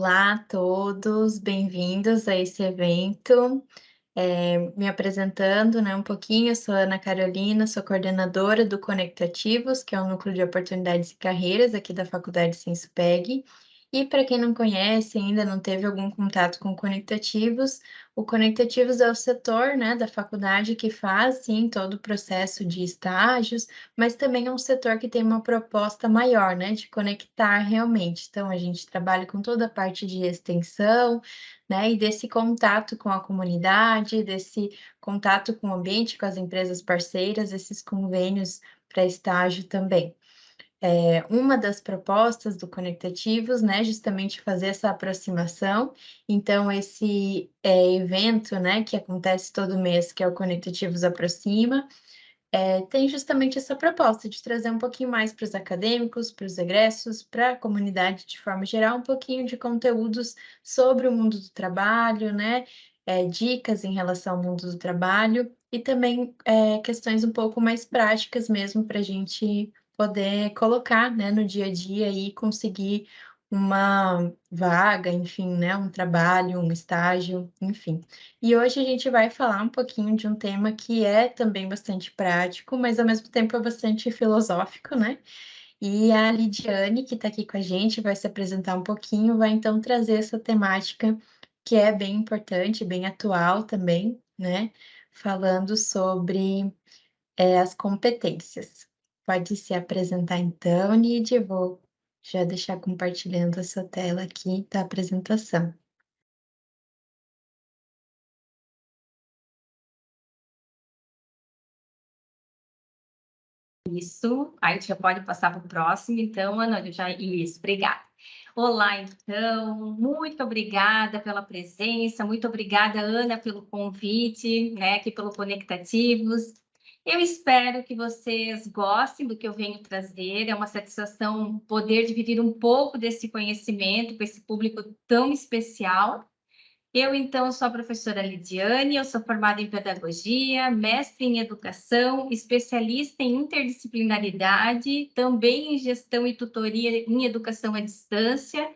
Olá a todos, bem-vindos a esse evento. Me apresentando, né, um pouquinho, eu sou a Ana Carolina, sou coordenadora do Conectativos, que é o Núcleo de Oportunidades e Carreiras aqui da Faculdade Senspeg. E para quem não conhece, ainda não teve algum contato com o Conectativos é o setor, né, da faculdade que faz, sim, todo o processo de estágios, mas também é um setor que tem uma proposta maior, né, de conectar realmente. Então, a gente trabalha com toda a parte de extensão, né, e desse contato com a comunidade, desse contato com o ambiente, com as empresas parceiras, esses convênios para estágio também. Uma das propostas do Conectativos, né, justamente fazer essa aproximação, então esse evento, né, que acontece todo mês, que é o Conectativos Aproxima, tem justamente essa proposta de trazer um pouquinho mais para os acadêmicos, para os egressos, para a comunidade de forma geral, um pouquinho de conteúdos sobre o mundo do trabalho, né? Dicas em relação ao mundo do trabalho e também questões um pouco mais práticas mesmo para a gente poder colocar, né, no dia a dia e conseguir uma vaga, enfim, né, um trabalho, um estágio, enfim. E hoje a gente vai falar um pouquinho de um tema que é também bastante prático, mas ao mesmo tempo é bastante filosófico, né? E a Lidiane, que está aqui com a gente, vai se apresentar um pouquinho, vai então trazer essa temática que é bem importante, bem atual também, né? Falando sobre as competências. Pode se apresentar então, Lidia, vou já deixar compartilhando essa tela aqui da apresentação. Isso, aí a gente já pode passar para o próximo, então, Ana, isso, obrigada. Olá, então, muito obrigada pela presença, muito obrigada, Ana, pelo convite, né, aqui pelo Conectativos. Eu espero que vocês gostem do que eu venho trazer, é uma satisfação poder dividir um pouco desse conhecimento com esse público tão especial. Eu, então, sou a professora Lidiane, eu sou formada em pedagogia, mestre em educação, especialista em interdisciplinaridade, também em gestão e tutoria em educação à distância,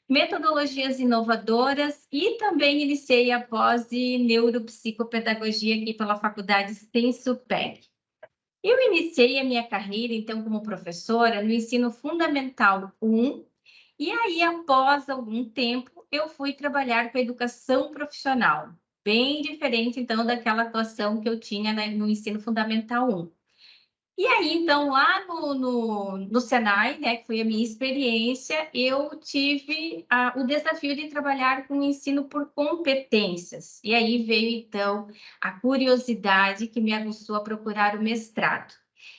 metodologias inovadoras e também iniciei a pós de neuropsicopedagogia aqui pela Faculdade Senspeg. Eu iniciei a minha carreira, então, como professora no ensino fundamental 1, e aí, após algum tempo, eu fui trabalhar com a educação profissional, bem diferente, então, daquela atuação que eu tinha, né, no ensino fundamental 1. E aí, então, lá no Senai, né, que foi a minha experiência, eu tive o desafio de trabalhar com o ensino por competências. E aí veio, então, a curiosidade que me aguçou a procurar o mestrado.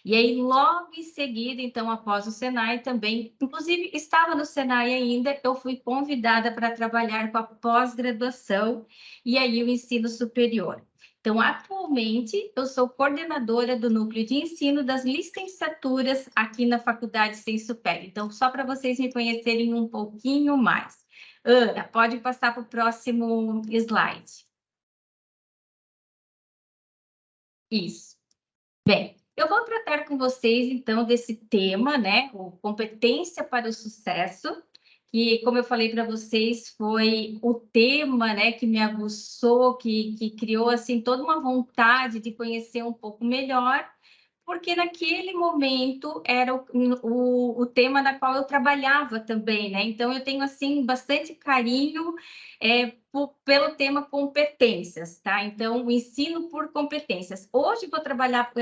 E aí, logo em seguida, então, após o Senai também, inclusive estava no Senai ainda, eu fui convidada para trabalhar com a pós-graduação e aí o ensino superior. Então, atualmente, eu sou coordenadora do Núcleo de Ensino das Licenciaturas aqui na Faculdade Senspeg. Então, só para vocês me conhecerem um pouquinho mais. Ana, pode passar para o próximo slide. Isso. Bem, eu vou tratar com vocês, então, desse tema, né? O competência para o sucesso, que, como eu falei para vocês, foi o tema, né, que me aguçou, que criou, assim, toda uma vontade de conhecer um pouco melhor, porque naquele momento era o tema na qual eu trabalhava também, né? Então, eu tenho, assim, bastante carinho pelo tema competências, tá? Então, o ensino por competências. Hoje vou trabalhar,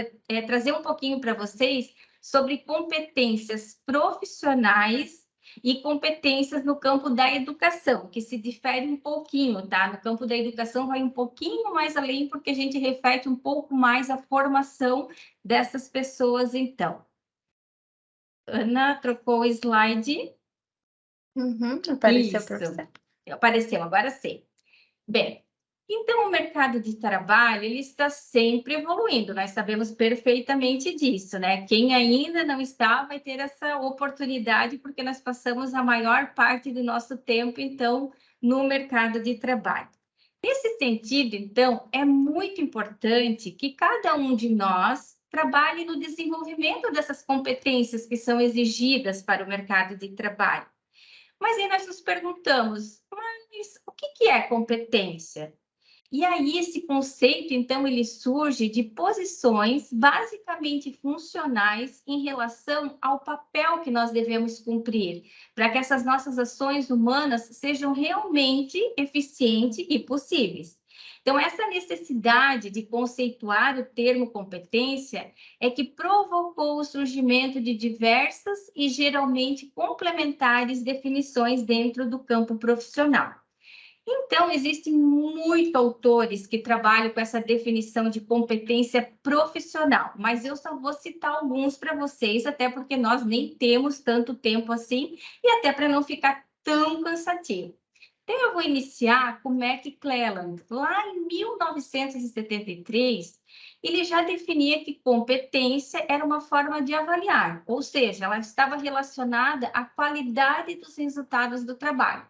trazer um pouquinho para vocês sobre competências profissionais e competências no campo da educação, que se difere um pouquinho, tá? No campo da educação vai um pouquinho mais além, porque a gente reflete um pouco mais a formação dessas pessoas, então. Ana, trocou o slide. Apareceu para Isso, você. apareceu, agora sim. Bem, então o mercado de trabalho ele está sempre evoluindo, nós sabemos perfeitamente disso, né? Quem ainda não está vai ter essa oportunidade, porque nós passamos a maior parte do nosso tempo, então, no mercado de trabalho. Nesse sentido, então, é muito importante que cada um de nós trabalhe no desenvolvimento dessas competências que são exigidas para o mercado de trabalho. Mas aí nós nos perguntamos, mas o que é competência? E aí esse conceito, então, ele surge de posições basicamente funcionais em relação ao papel que nós devemos cumprir, para que essas nossas ações humanas sejam realmente eficientes e possíveis. Então, essa necessidade de conceituar o termo competência é que provocou o surgimento de diversas e geralmente complementares definições dentro do campo profissional. Então, existem muitos autores que trabalham com essa definição de competência profissional, mas eu só vou citar alguns para vocês, até porque nós nem temos tanto tempo assim, e até para não ficar tão cansativo. Então, eu vou iniciar com Mac Cleland. Lá em 1973, ele já definia que competência era uma forma de avaliar, ou seja, ela estava relacionada à qualidade dos resultados do trabalho.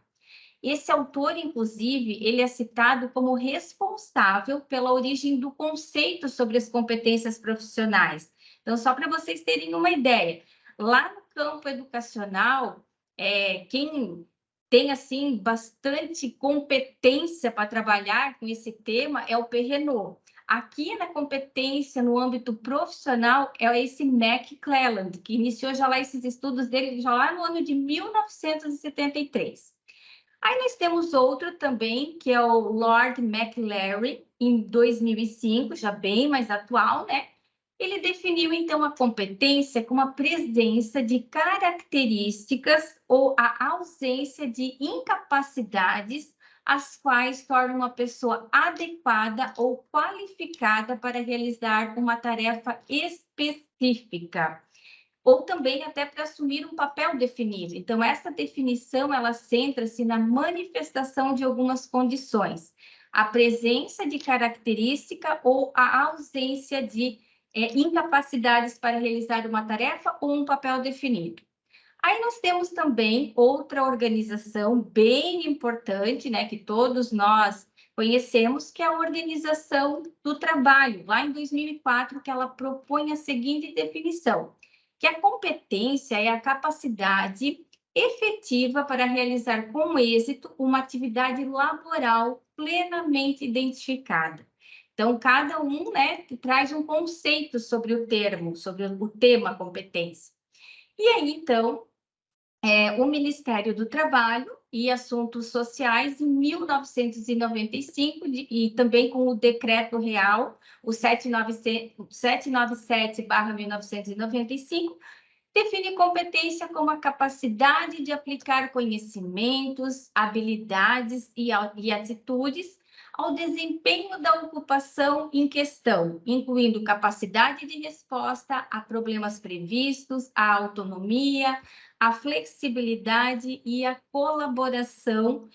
Esse autor, inclusive, ele é citado como responsável pela origem do conceito sobre as competências profissionais. Então, só para vocês terem uma ideia, lá no campo educacional, quem tem assim bastante competência para trabalhar com esse tema é o Perrenot. Aqui na competência no âmbito profissional é esse Mac Cleland, que iniciou já lá esses estudos dele já lá no ano de 1973. Aí nós temos outro também, que é o Lord McLaren, em 2005, já bem mais atual, né? Ele definiu, então, a competência como a presença de características ou a ausência de incapacidades as quais tornam uma pessoa adequada ou qualificada para realizar uma tarefa específica ou também até para assumir um papel definido. Então, essa definição, ela centra-se na manifestação de algumas condições, a presença de característica ou a ausência de incapacidades para realizar uma tarefa ou um papel definido. Aí nós temos também outra organização bem importante, né, que todos nós conhecemos, que é a Organização do Trabalho, lá em 2004, que ela propõe a seguinte definição, que a competência é a capacidade efetiva para realizar com êxito uma atividade laboral plenamente identificada. Então, cada um, né, traz um conceito sobre o termo, sobre o tema competência. E aí, então, o Ministério do Trabalho e Assuntos Sociais, em 1995, e também com o Decreto Real, o 797/1995, define competência como a capacidade de aplicar conhecimentos, habilidades e atitudes ao desempenho da ocupação em questão, incluindo capacidade de resposta a problemas previstos, a autonomia, a flexibilidade e a colaboração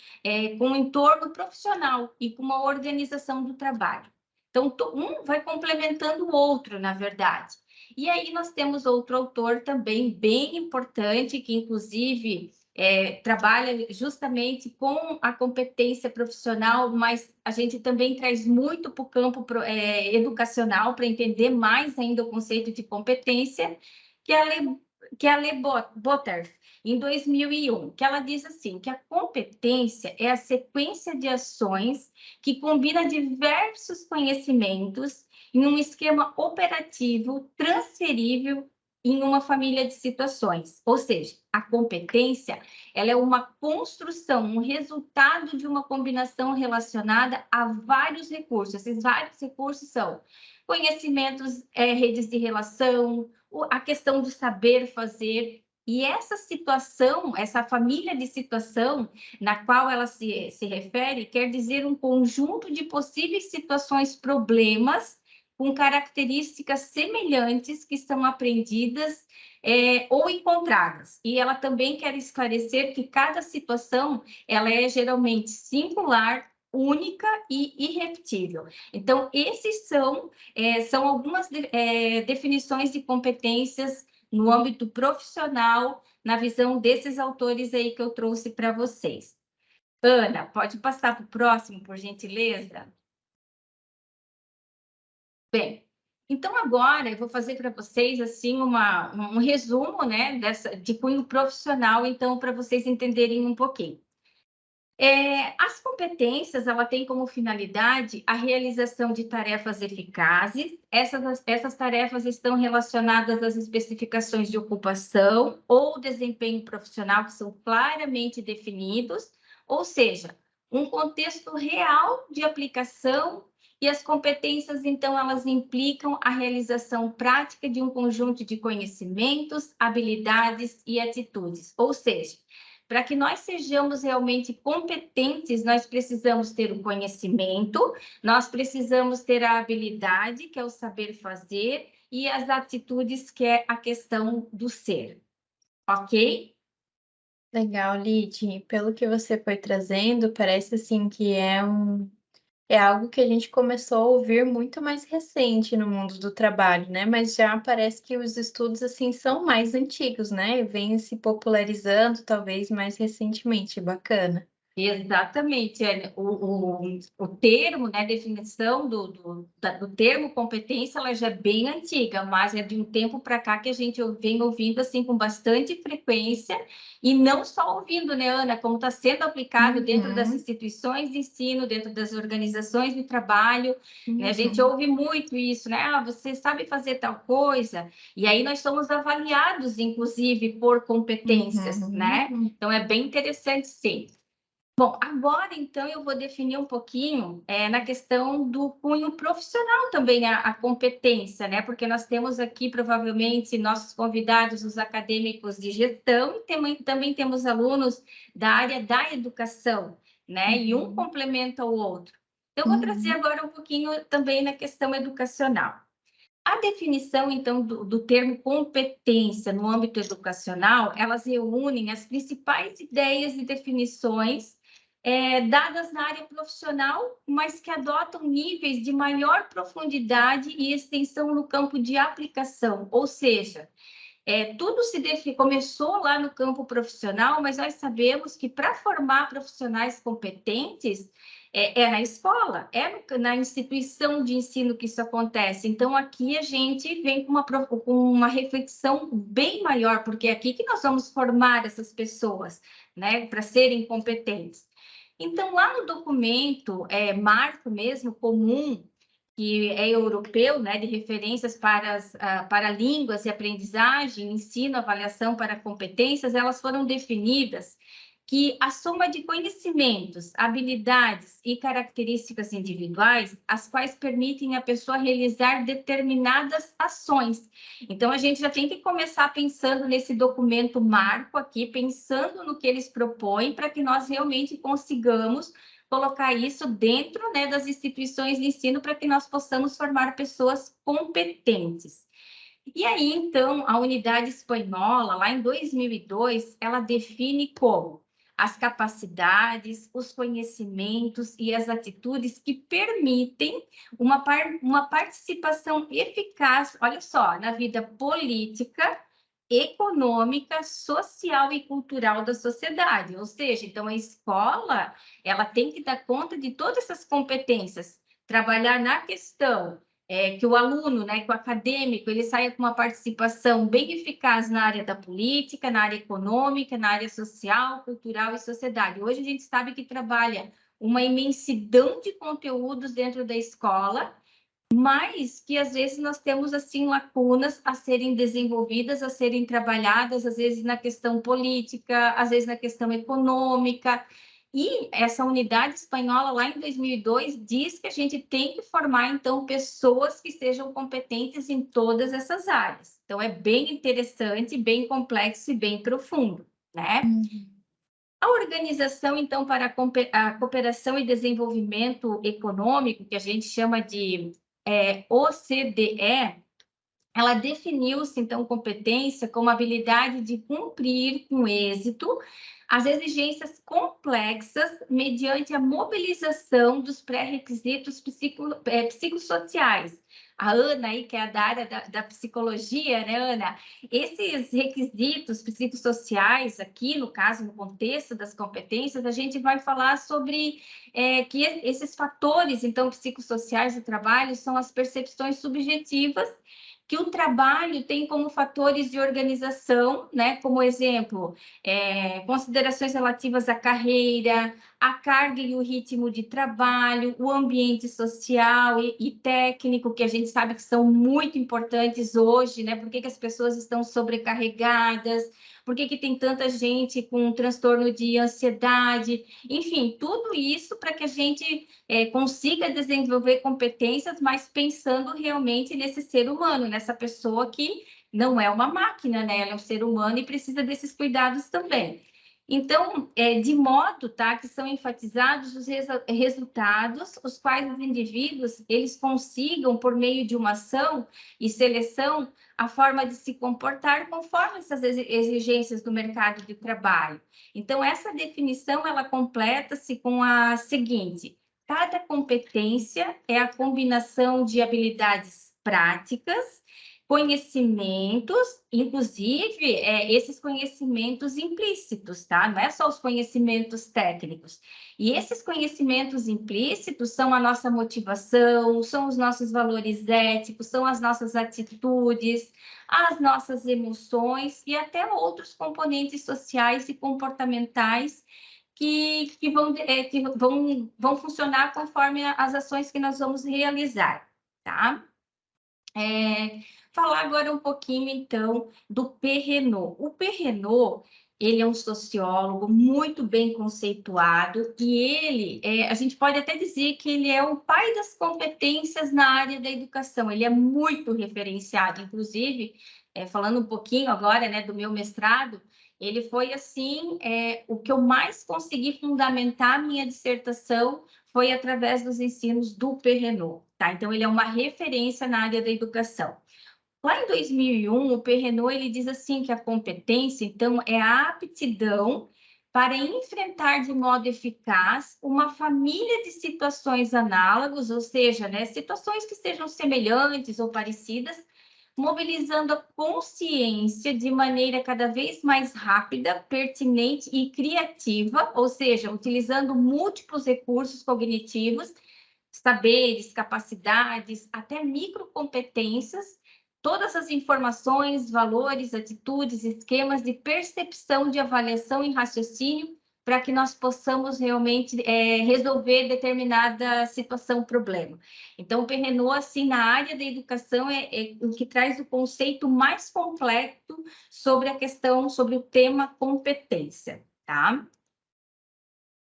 com o entorno profissional e com a organização do trabalho. Então, um vai complementando o outro, na verdade. E aí nós temos outro autor também bem importante, que inclusive trabalha justamente com a competência profissional, mas a gente também traz muito para o campo educacional para entender mais ainda o conceito de competência, que é a Le Botter, em 2001, que ela diz assim, que a competência é a sequência de ações que combina diversos conhecimentos em um esquema operativo transferível em uma família de situações. Ou seja, a competência, ela é uma construção, um resultado de uma combinação relacionada a vários recursos. Esses vários recursos são conhecimentos, redes de relação, a questão do saber fazer. E essa situação, essa família de situação na qual ela se refere, quer dizer um conjunto de possíveis situações, problemas, com características semelhantes que são aprendidas ou encontradas. E ela também quer esclarecer que cada situação ela é geralmente singular, única e irrepetível. Então, esses são algumas definições de competências no âmbito profissional, na visão desses autores aí que eu trouxe para vocês. Ana, pode passar para o próximo, por gentileza? Bem, Então, agora eu vou fazer para vocês assim um resumo, né, de cunho profissional, então, para vocês entenderem um pouquinho. As competências, ela tem como finalidade a realização de tarefas eficazes. Essas tarefas estão relacionadas às especificações de ocupação ou desempenho profissional que são claramente definidos, ou seja, um contexto real de aplicação, e as competências, então, elas implicam a realização prática de um conjunto de conhecimentos, habilidades e atitudes, ou seja, para que nós sejamos realmente competentes, nós precisamos ter o conhecimento, nós precisamos ter a habilidade, que é o saber fazer, e as atitudes, que é a questão do ser. Ok? Legal, Lid. Pelo que você foi trazendo, parece assim que é algo que a gente começou a ouvir muito mais recente no mundo do trabalho, né? Mas já parece que os estudos assim são mais antigos, né? E vêm se popularizando, talvez mais recentemente. Bacana. Exatamente, o termo, né, a definição do termo competência, ela já é bem antiga, mas é de um tempo para cá que a gente vem ouvindo assim com bastante frequência, e não só ouvindo, né, Ana, como está sendo aplicado dentro das Uhum, instituições de ensino, dentro das organizações de trabalho, né, a gente uhum, ouve muito isso, né, você sabe fazer tal coisa, e aí nós somos avaliados, inclusive, por competências, uhum, né, então é bem interessante, sim. Bom, agora então eu vou definir um pouquinho na questão do cunho profissional também, a competência, né? Porque nós temos aqui provavelmente nossos convidados, os acadêmicos de gestão, e também temos alunos da área da educação, né? E um uhum, complementa o outro. Então, eu vou trazer uhum, agora um pouquinho também na questão educacional. A definição, então, do termo competência no âmbito educacional, elas reúnem as principais ideias e definições dadas na área profissional, mas que adotam níveis de maior profundidade e extensão no campo de aplicação, ou seja, tudo começou lá no campo profissional, mas nós sabemos que para formar profissionais competentes é na escola, na instituição de ensino que isso acontece. Então, aqui a gente vem com uma reflexão bem maior, porque é aqui que nós vamos formar essas pessoas, né, para serem competentes. Então, lá no documento marco mesmo, comum, que é europeu, né, de referências para línguas e aprendizagem, ensino, avaliação para competências, elas foram definidas que a soma de conhecimentos, habilidades e características individuais, as quais permitem a pessoa realizar determinadas ações. Então, a gente já tem que começar pensando nesse documento marco aqui, pensando no que eles propõem, para que nós realmente consigamos colocar isso dentro, né, das instituições de ensino, para que nós possamos formar pessoas competentes. E aí, então, a unidade espanhola, lá em 2002, ela define como as capacidades, os conhecimentos e as atitudes que permitem uma participação eficaz, olha só, na vida política, econômica, social e cultural da sociedade. Ou seja, então a escola, ela tem que dar conta de todas essas competências, trabalhar na questão que o aluno, né, que o acadêmico, ele saia com uma participação bem eficaz na área da política, na área econômica, na área social, cultural e sociedade. Hoje a gente sabe que trabalha uma imensidão de conteúdos dentro da escola, mas que às vezes nós temos assim lacunas a serem desenvolvidas, a serem trabalhadas, às vezes na questão política, às vezes na questão econômica. E essa unidade espanhola, lá em 2002, diz que a gente tem que formar, então, pessoas que sejam competentes em todas essas áreas. Então, é bem interessante, bem complexo e bem profundo, né? uhum, A organização, então, para a cooperação e desenvolvimento econômico, que a gente chama de OCDE, ela definiu-se, então, competência como habilidade de cumprir com êxito as exigências complexas mediante a mobilização dos pré-requisitos psicossociais, a Ana aí, que é da área da psicologia, né, Ana? Esses requisitos psicossociais aqui, no caso, no contexto das competências, a gente vai falar sobre que esses fatores, então, psicossociais do trabalho são as percepções subjetivas que o trabalho tem como fatores de organização, né? Como exemplo, considerações relativas à carreira, a carga e o ritmo de trabalho, o ambiente social e técnico, que a gente sabe que são muito importantes hoje, né? Por que as pessoas estão sobrecarregadas? Por que tem tanta gente com um transtorno de ansiedade? Enfim, tudo isso para que a gente consiga desenvolver competências, mas pensando realmente nesse ser humano, nessa pessoa que não é uma máquina, né? Ela é um ser humano e precisa desses cuidados também. Então, de modo, tá, que são enfatizados os resultados, os quais os indivíduos eles consigam, por meio de uma ação e seleção, a forma de se comportar conforme essas exigências do mercado de trabalho. Então, essa definição ela completa-se com a seguinte: cada competência é a combinação de habilidades práticas, conhecimentos, inclusive esses conhecimentos implícitos, tá? Não é só os conhecimentos técnicos. E esses conhecimentos implícitos são a nossa motivação, são os nossos valores éticos, são as nossas atitudes, as nossas emoções e até outros componentes sociais e comportamentais que vão funcionar conforme as ações que nós vamos realizar, tá? Falar agora um pouquinho, então, do Perrenot. O Perrenot, ele é um sociólogo muito bem conceituado e ele, a gente pode até dizer que ele é o pai das competências na área da educação. Ele é muito referenciado, inclusive, falando um pouquinho agora, né, do meu mestrado, ele foi, assim, o que eu mais consegui fundamentar a minha dissertação foi através dos ensinos do Perrenot, tá? Então, ele é uma referência na área da educação. Lá em 2001, o Perrenot ele diz assim que a competência, então, é a aptidão para enfrentar de modo eficaz uma família de situações análogas, ou seja, né, situações que sejam semelhantes ou parecidas, mobilizando a consciência de maneira cada vez mais rápida, pertinente e criativa, ou seja, utilizando múltiplos recursos cognitivos, saberes, capacidades, até microcompetências, todas as informações, valores, atitudes, esquemas de percepção, de avaliação e raciocínio para que nós possamos realmente resolver determinada situação, problema. Então, o Perrenot, assim, na área da educação, é o que traz o conceito mais completo sobre a questão, sobre o tema competência, tá?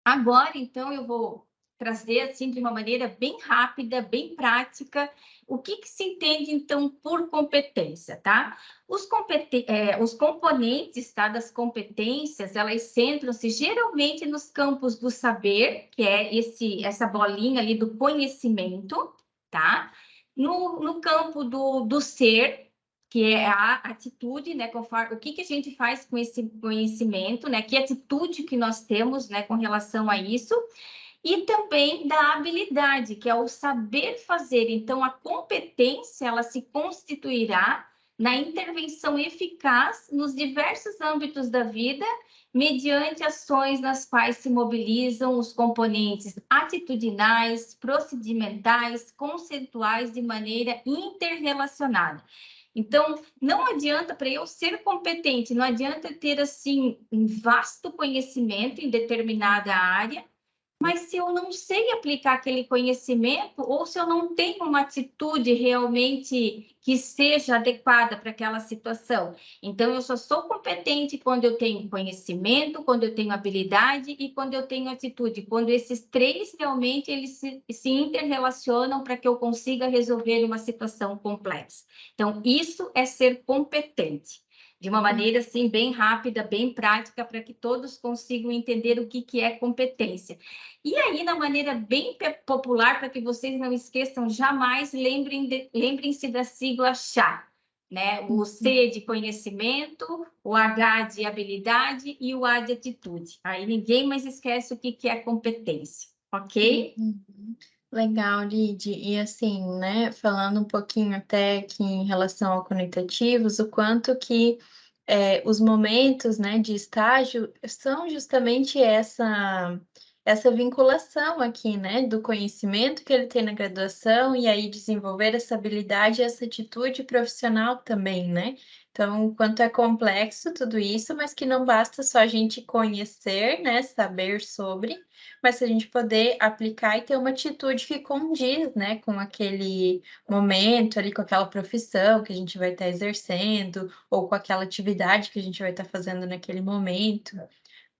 Agora, então, eu vou trazer, assim, de uma maneira bem rápida, bem prática, o que se entende, então, por competência, tá? Os componentes, tá, das competências, elas centram-se geralmente nos campos do saber, que é essa bolinha ali do conhecimento, tá? No campo do ser, que é a atitude, né, conforme, o que a gente faz com esse conhecimento, né, que atitude que nós temos, né, com relação a isso, e também da habilidade, que é o saber fazer. Então, a competência, ela se constituirá na intervenção eficaz nos diversos âmbitos da vida, mediante ações nas quais se mobilizam os componentes atitudinais, procedimentais, conceituais de maneira interrelacionada. Então, não adianta para eu ser competente, não adianta ter assim um vasto conhecimento em determinada área, mas se eu não sei aplicar aquele conhecimento, ou se eu não tenho uma atitude realmente que seja adequada para aquela situação. Então, eu só sou competente quando eu tenho conhecimento, quando eu tenho habilidade e quando eu tenho atitude. Quando esses três realmente eles se interrelacionam para que eu consiga resolver uma situação complexa. Então, isso é ser competente. De uma maneira assim bem rápida, bem prática, para que todos consigam entender o que é competência. E aí, na maneira bem popular, para que vocês não esqueçam jamais, lembrem-se da sigla CHA, né? O C de conhecimento, o H de habilidade e o A de atitude. Aí ninguém mais esquece o que é competência, ok? Legal, Lid. E assim, né, falando um pouquinho até aqui em relação ao conectativos, o quanto que os momentos, né, de estágio são justamente essa vinculação aqui, né, do conhecimento que ele tem na graduação e aí desenvolver essa habilidade e essa atitude profissional também, né? Então, o quanto é complexo tudo isso, mas que não basta só a gente conhecer, né, saber sobre, mas se a gente poder aplicar e ter uma atitude que condiz, né, com aquele momento ali, com aquela profissão que a gente vai estar exercendo, ou com aquela atividade que a gente vai estar fazendo naquele momento.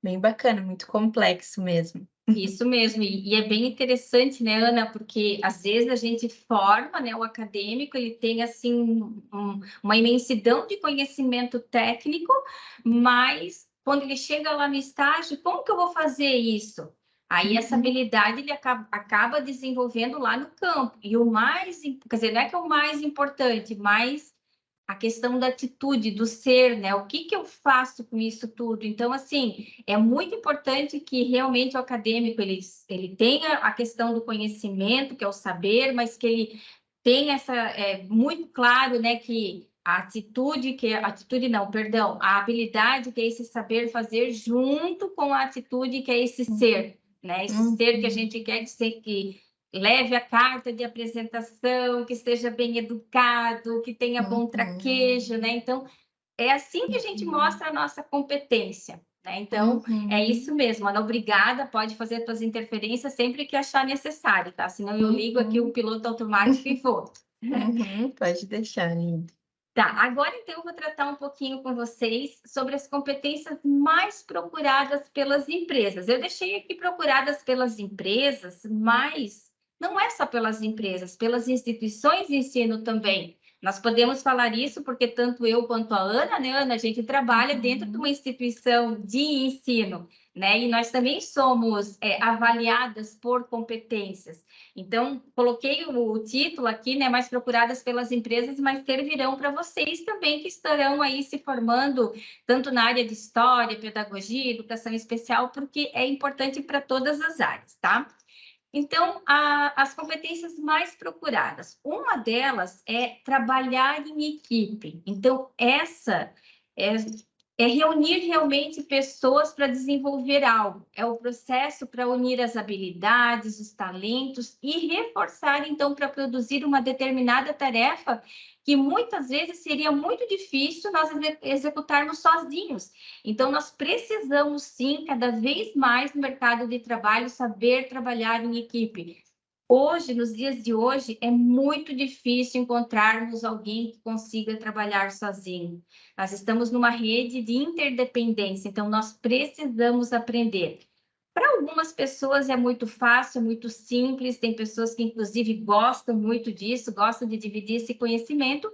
Bem bacana, muito complexo mesmo. Isso mesmo, e é bem interessante, né, Ana, porque às vezes a gente forma, né, o acadêmico, ele tem, assim, uma imensidão de conhecimento técnico, mas quando ele chega lá no estágio, como que eu vou fazer isso? Aí essa habilidade ele acaba desenvolvendo lá no campo, e o mais, quer dizer, não é que é o mais importante, mas a questão da atitude, do ser, né? O que eu faço com isso tudo? Então, assim, é muito importante que realmente o acadêmico ele tenha a questão do conhecimento, que é o saber, mas que ele tenha muito claro, né, que a atitude, atitude não, perdão, a habilidade que é esse saber fazer junto com a atitude que é esse ser, né? Esse ser que a gente quer dizer que leve a carta de apresentação, que esteja bem educado, que tenha bom traquejo, né? Então, é assim que a gente mostra a nossa competência, né? Então, é isso mesmo, Ana, obrigada, pode fazer as suas interferências sempre que achar necessário, tá? Senão eu ligo aqui o piloto automático e vou. Pode deixar, lindo. Tá, agora então eu vou tratar um pouquinho com vocês sobre as competências mais procuradas pelas empresas. Eu deixei aqui procuradas pelas empresas, mas não é só pelas empresas, pelas instituições de ensino também. Nós podemos falar isso porque tanto eu quanto a Ana, né, Ana, a gente trabalha dentro de uma instituição de ensino, né? E nós também somos avaliadas por competências. Então, coloquei o título aqui, né, mais procuradas pelas empresas, mas servirão para vocês também que estarão aí se formando, tanto na área de história, pedagogia, educação especial, porque é importante para todas as áreas, tá? Então, as competências mais procuradas, uma delas é trabalhar em equipe. Então, essa é, é reunir realmente pessoas para desenvolver algo. É o processo para unir as habilidades, os talentos e reforçar, então, para produzir uma determinada tarefa que muitas vezes seria muito difícil nós executarmos sozinhos. Então, nós precisamos, sim, cada vez mais no mercado de trabalho, saber trabalhar em equipe. Hoje, nos dias de hoje, é muito difícil encontrarmos alguém que consiga trabalhar sozinho. Nós estamos numa rede de interdependência, então nós precisamos aprender. Para algumas pessoas é muito fácil, é muito simples, tem pessoas que, inclusive, gostam muito disso, gostam de dividir esse conhecimento,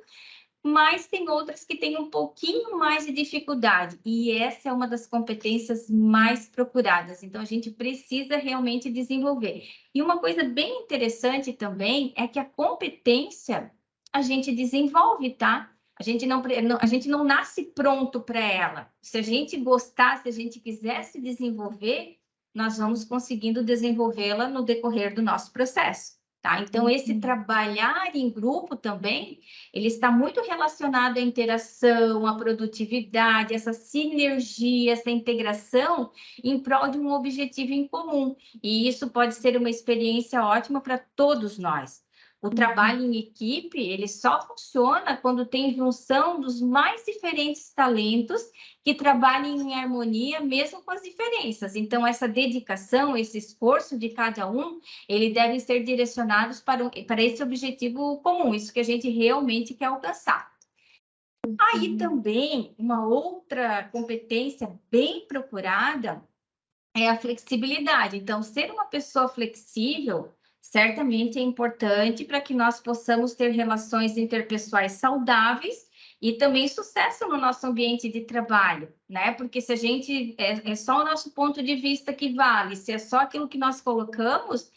mas tem outras que têm um pouquinho mais de dificuldade, e essa é uma das competências mais procuradas, então a gente precisa realmente desenvolver. E uma coisa bem interessante também é que a competência a gente desenvolve, tá? A gente não nasce pronto para ela. Se a gente gostar, se a gente quiser se desenvolver, nós vamos conseguindo desenvolvê-la no decorrer do nosso processo, tá? Então, esse trabalhar em grupo também ele está muito relacionado à interação, à produtividade, essa sinergia, essa integração em prol de um objetivo em comum. E isso pode ser uma experiência ótima para todos nós. O trabalho em equipe, ele só funciona quando tem junção dos mais diferentes talentos que trabalhem em harmonia, mesmo com as diferenças. Então, essa dedicação, esse esforço de cada um, ele deve ser direcionados para esse objetivo comum, isso que a gente realmente quer alcançar. Aí também, uma outra competência bem procurada é a flexibilidade. Então, ser uma pessoa flexível certamente é importante para que nós possamos ter relações interpessoais saudáveis e também sucesso no nosso ambiente de trabalho, né? Porque se a gente é só o nosso ponto de vista que vale, se é só aquilo que nós colocamos,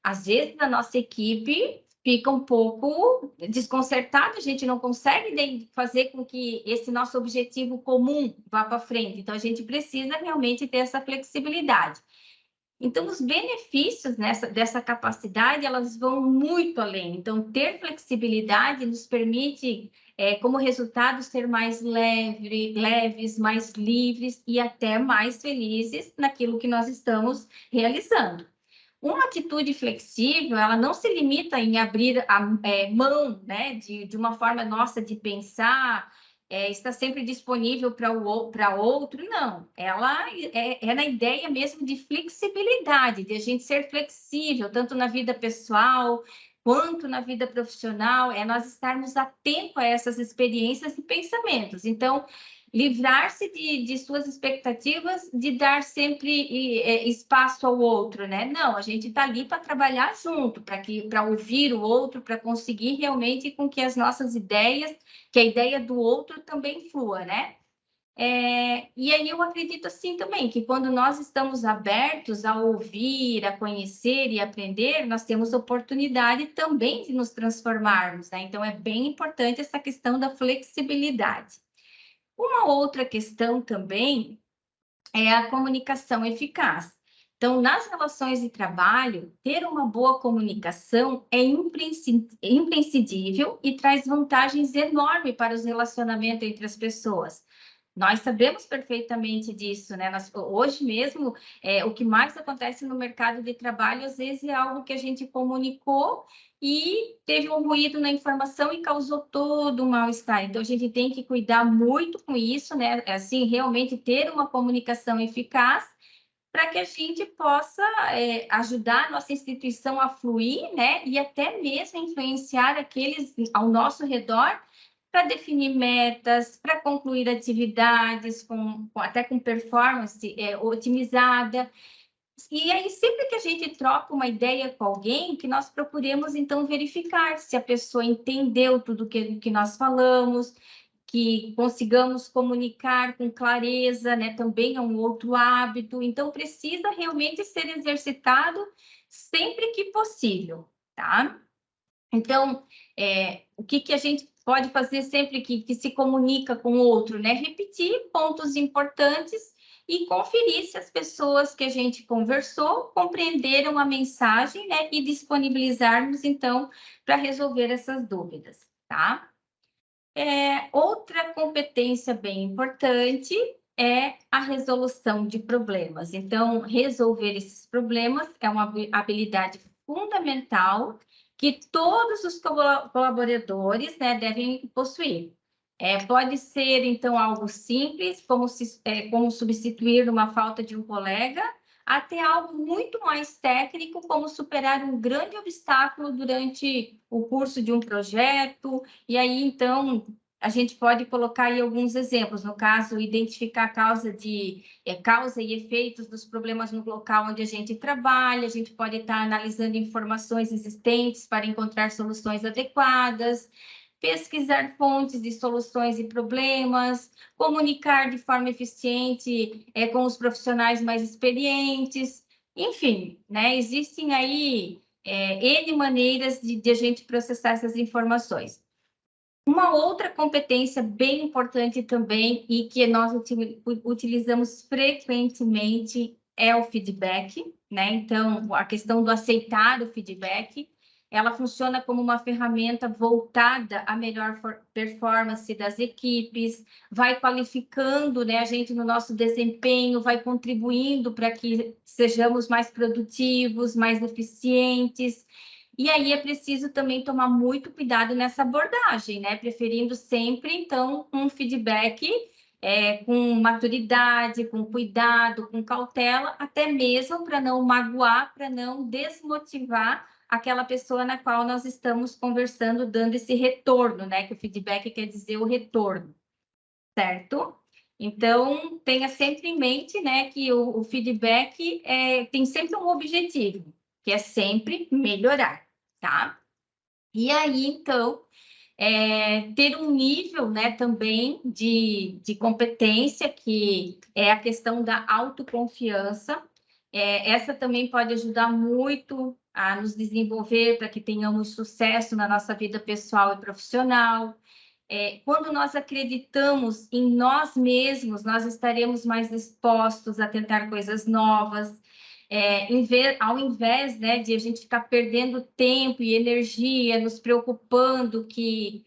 às vezes a nossa equipe fica um pouco desconcertada, a gente não consegue fazer com que esse nosso objetivo comum vá para frente. Então, a gente precisa realmente ter essa flexibilidade. Então, os benefícios dessa capacidade, elas vão muito além. Então, ter flexibilidade nos permite, como resultado, ser mais leves, mais livres e até mais felizes naquilo que nós estamos realizando. Uma atitude flexível, ela não se limita em abrir a mão, né, de uma forma nossa de pensar, está sempre disponível para outro, não. Ela é na ideia mesmo de flexibilidade, de a gente ser flexível, tanto na vida pessoal quanto na vida profissional, é nós estarmos atentos a essas experiências e pensamentos. Então, livrar-se de suas expectativas, de dar sempre espaço ao outro, né? Não, a gente está ali para trabalhar junto, para ouvir o outro, para conseguir realmente com que as nossas ideias, que a ideia do outro também flua, né? E aí eu acredito assim também, que quando nós estamos abertos a ouvir, a conhecer e aprender, nós temos oportunidade também de nos transformarmos, né? Então é bem importante essa questão da flexibilidade. Uma outra questão também é a comunicação eficaz. Então, nas relações de trabalho, ter uma boa comunicação é imprescindível e traz vantagens enormes para os relacionamentos entre as pessoas. Nós sabemos perfeitamente disso, né? Hoje mesmo, o que mais acontece no mercado de trabalho, às vezes, é algo que a gente comunicou e teve um ruído na informação e causou todo um mal-estar. Então, a gente tem que cuidar muito com isso, né? Assim, realmente ter uma comunicação eficaz para que a gente possa ajudar a nossa instituição a fluir, né? E até mesmo influenciar aqueles ao nosso redor para definir metas, para concluir atividades até com performance otimizada. E aí, sempre que a gente troca uma ideia com alguém, que nós procuremos, então, verificar se a pessoa entendeu tudo que nós falamos, que consigamos comunicar com clareza, né? Também é um outro hábito. Então, precisa realmente ser exercitado sempre que possível, tá? Então, o que a gente pode fazer sempre que se comunica com o outro, né? Repetir pontos importantes e conferir se as pessoas que a gente conversou compreenderam a mensagem, né? E disponibilizarmos, então, para resolver essas dúvidas, tá? Outra competência bem importante é a resolução de problemas. Então, resolver esses problemas é uma habilidade fundamental que todos os colaboradores, né, devem possuir. Pode ser, então, algo simples, como substituir uma falta de um colega, até algo muito mais técnico, como superar um grande obstáculo durante o curso de um projeto. E aí, então, a gente pode colocar aí alguns exemplos. No caso, identificar a causa e efeitos dos problemas no local onde a gente trabalha. A gente pode estar analisando informações existentes para encontrar soluções adequadas, pesquisar fontes de soluções e problemas, comunicar de forma eficiente com os profissionais mais experientes. Enfim, né, existem aí N maneiras de a gente processar essas informações. Uma outra competência bem importante também e que nós utilizamos frequentemente é o feedback, né? Então, a questão do aceitar o feedback, ela funciona como uma ferramenta voltada à melhor performance das equipes, vai qualificando, né, a gente no nosso desempenho, vai contribuindo para que sejamos mais produtivos, mais eficientes. E aí é preciso também tomar muito cuidado nessa abordagem, né? Preferindo sempre, então, um feedback com maturidade, com cuidado, com cautela, até mesmo para não magoar, para não desmotivar aquela pessoa na qual nós estamos conversando, dando esse retorno, né? Que o feedback quer dizer o retorno, certo? Então, tenha sempre em mente, né, que o feedback tem sempre um objetivo, que é sempre melhorar, tá? E aí, então, ter um nível, né, também de competência, que é a questão da autoconfiança. Essa também pode ajudar muito a nos desenvolver para que tenhamos sucesso na nossa vida pessoal e profissional. Quando nós acreditamos em nós mesmos, nós estaremos mais dispostos a tentar coisas novas. ao invés, né, de a gente ficar perdendo tempo e energia, nos preocupando que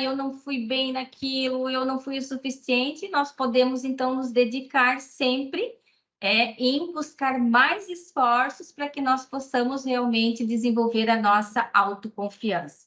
eu não fui bem naquilo, eu não fui o suficiente, nós podemos, então, nos dedicar sempre em buscar mais esforços para que nós possamos realmente desenvolver a nossa autoconfiança.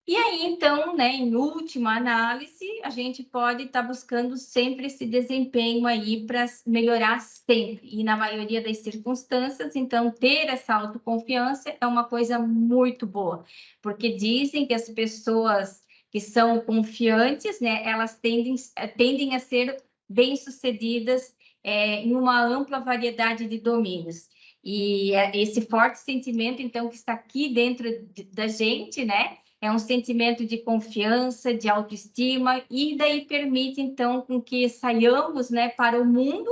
E aí, então, né, em última análise, a gente pode estar buscando sempre esse desempenho aí para melhorar sempre. E na maioria das circunstâncias, então, ter essa autoconfiança é uma coisa muito boa, porque dizem que as pessoas que são confiantes, né, elas tendem a ser bem-sucedidas em uma ampla variedade de domínios. E esse forte sentimento, então, que está aqui dentro da gente, né? É um sentimento de confiança, de autoestima, e daí permite, então, com que saiamos, né, para o mundo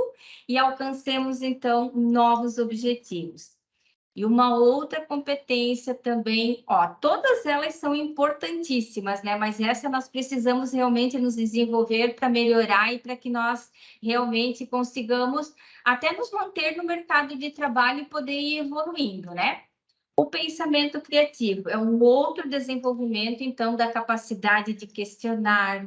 e alcancemos, então, novos objetivos. E uma outra competência também, todas elas são importantíssimas, né? Mas essa nós precisamos realmente nos desenvolver para melhorar e para que nós realmente consigamos até nos manter no mercado de trabalho e poder ir evoluindo, né? O pensamento criativo é um outro desenvolvimento, então, da capacidade de questionar,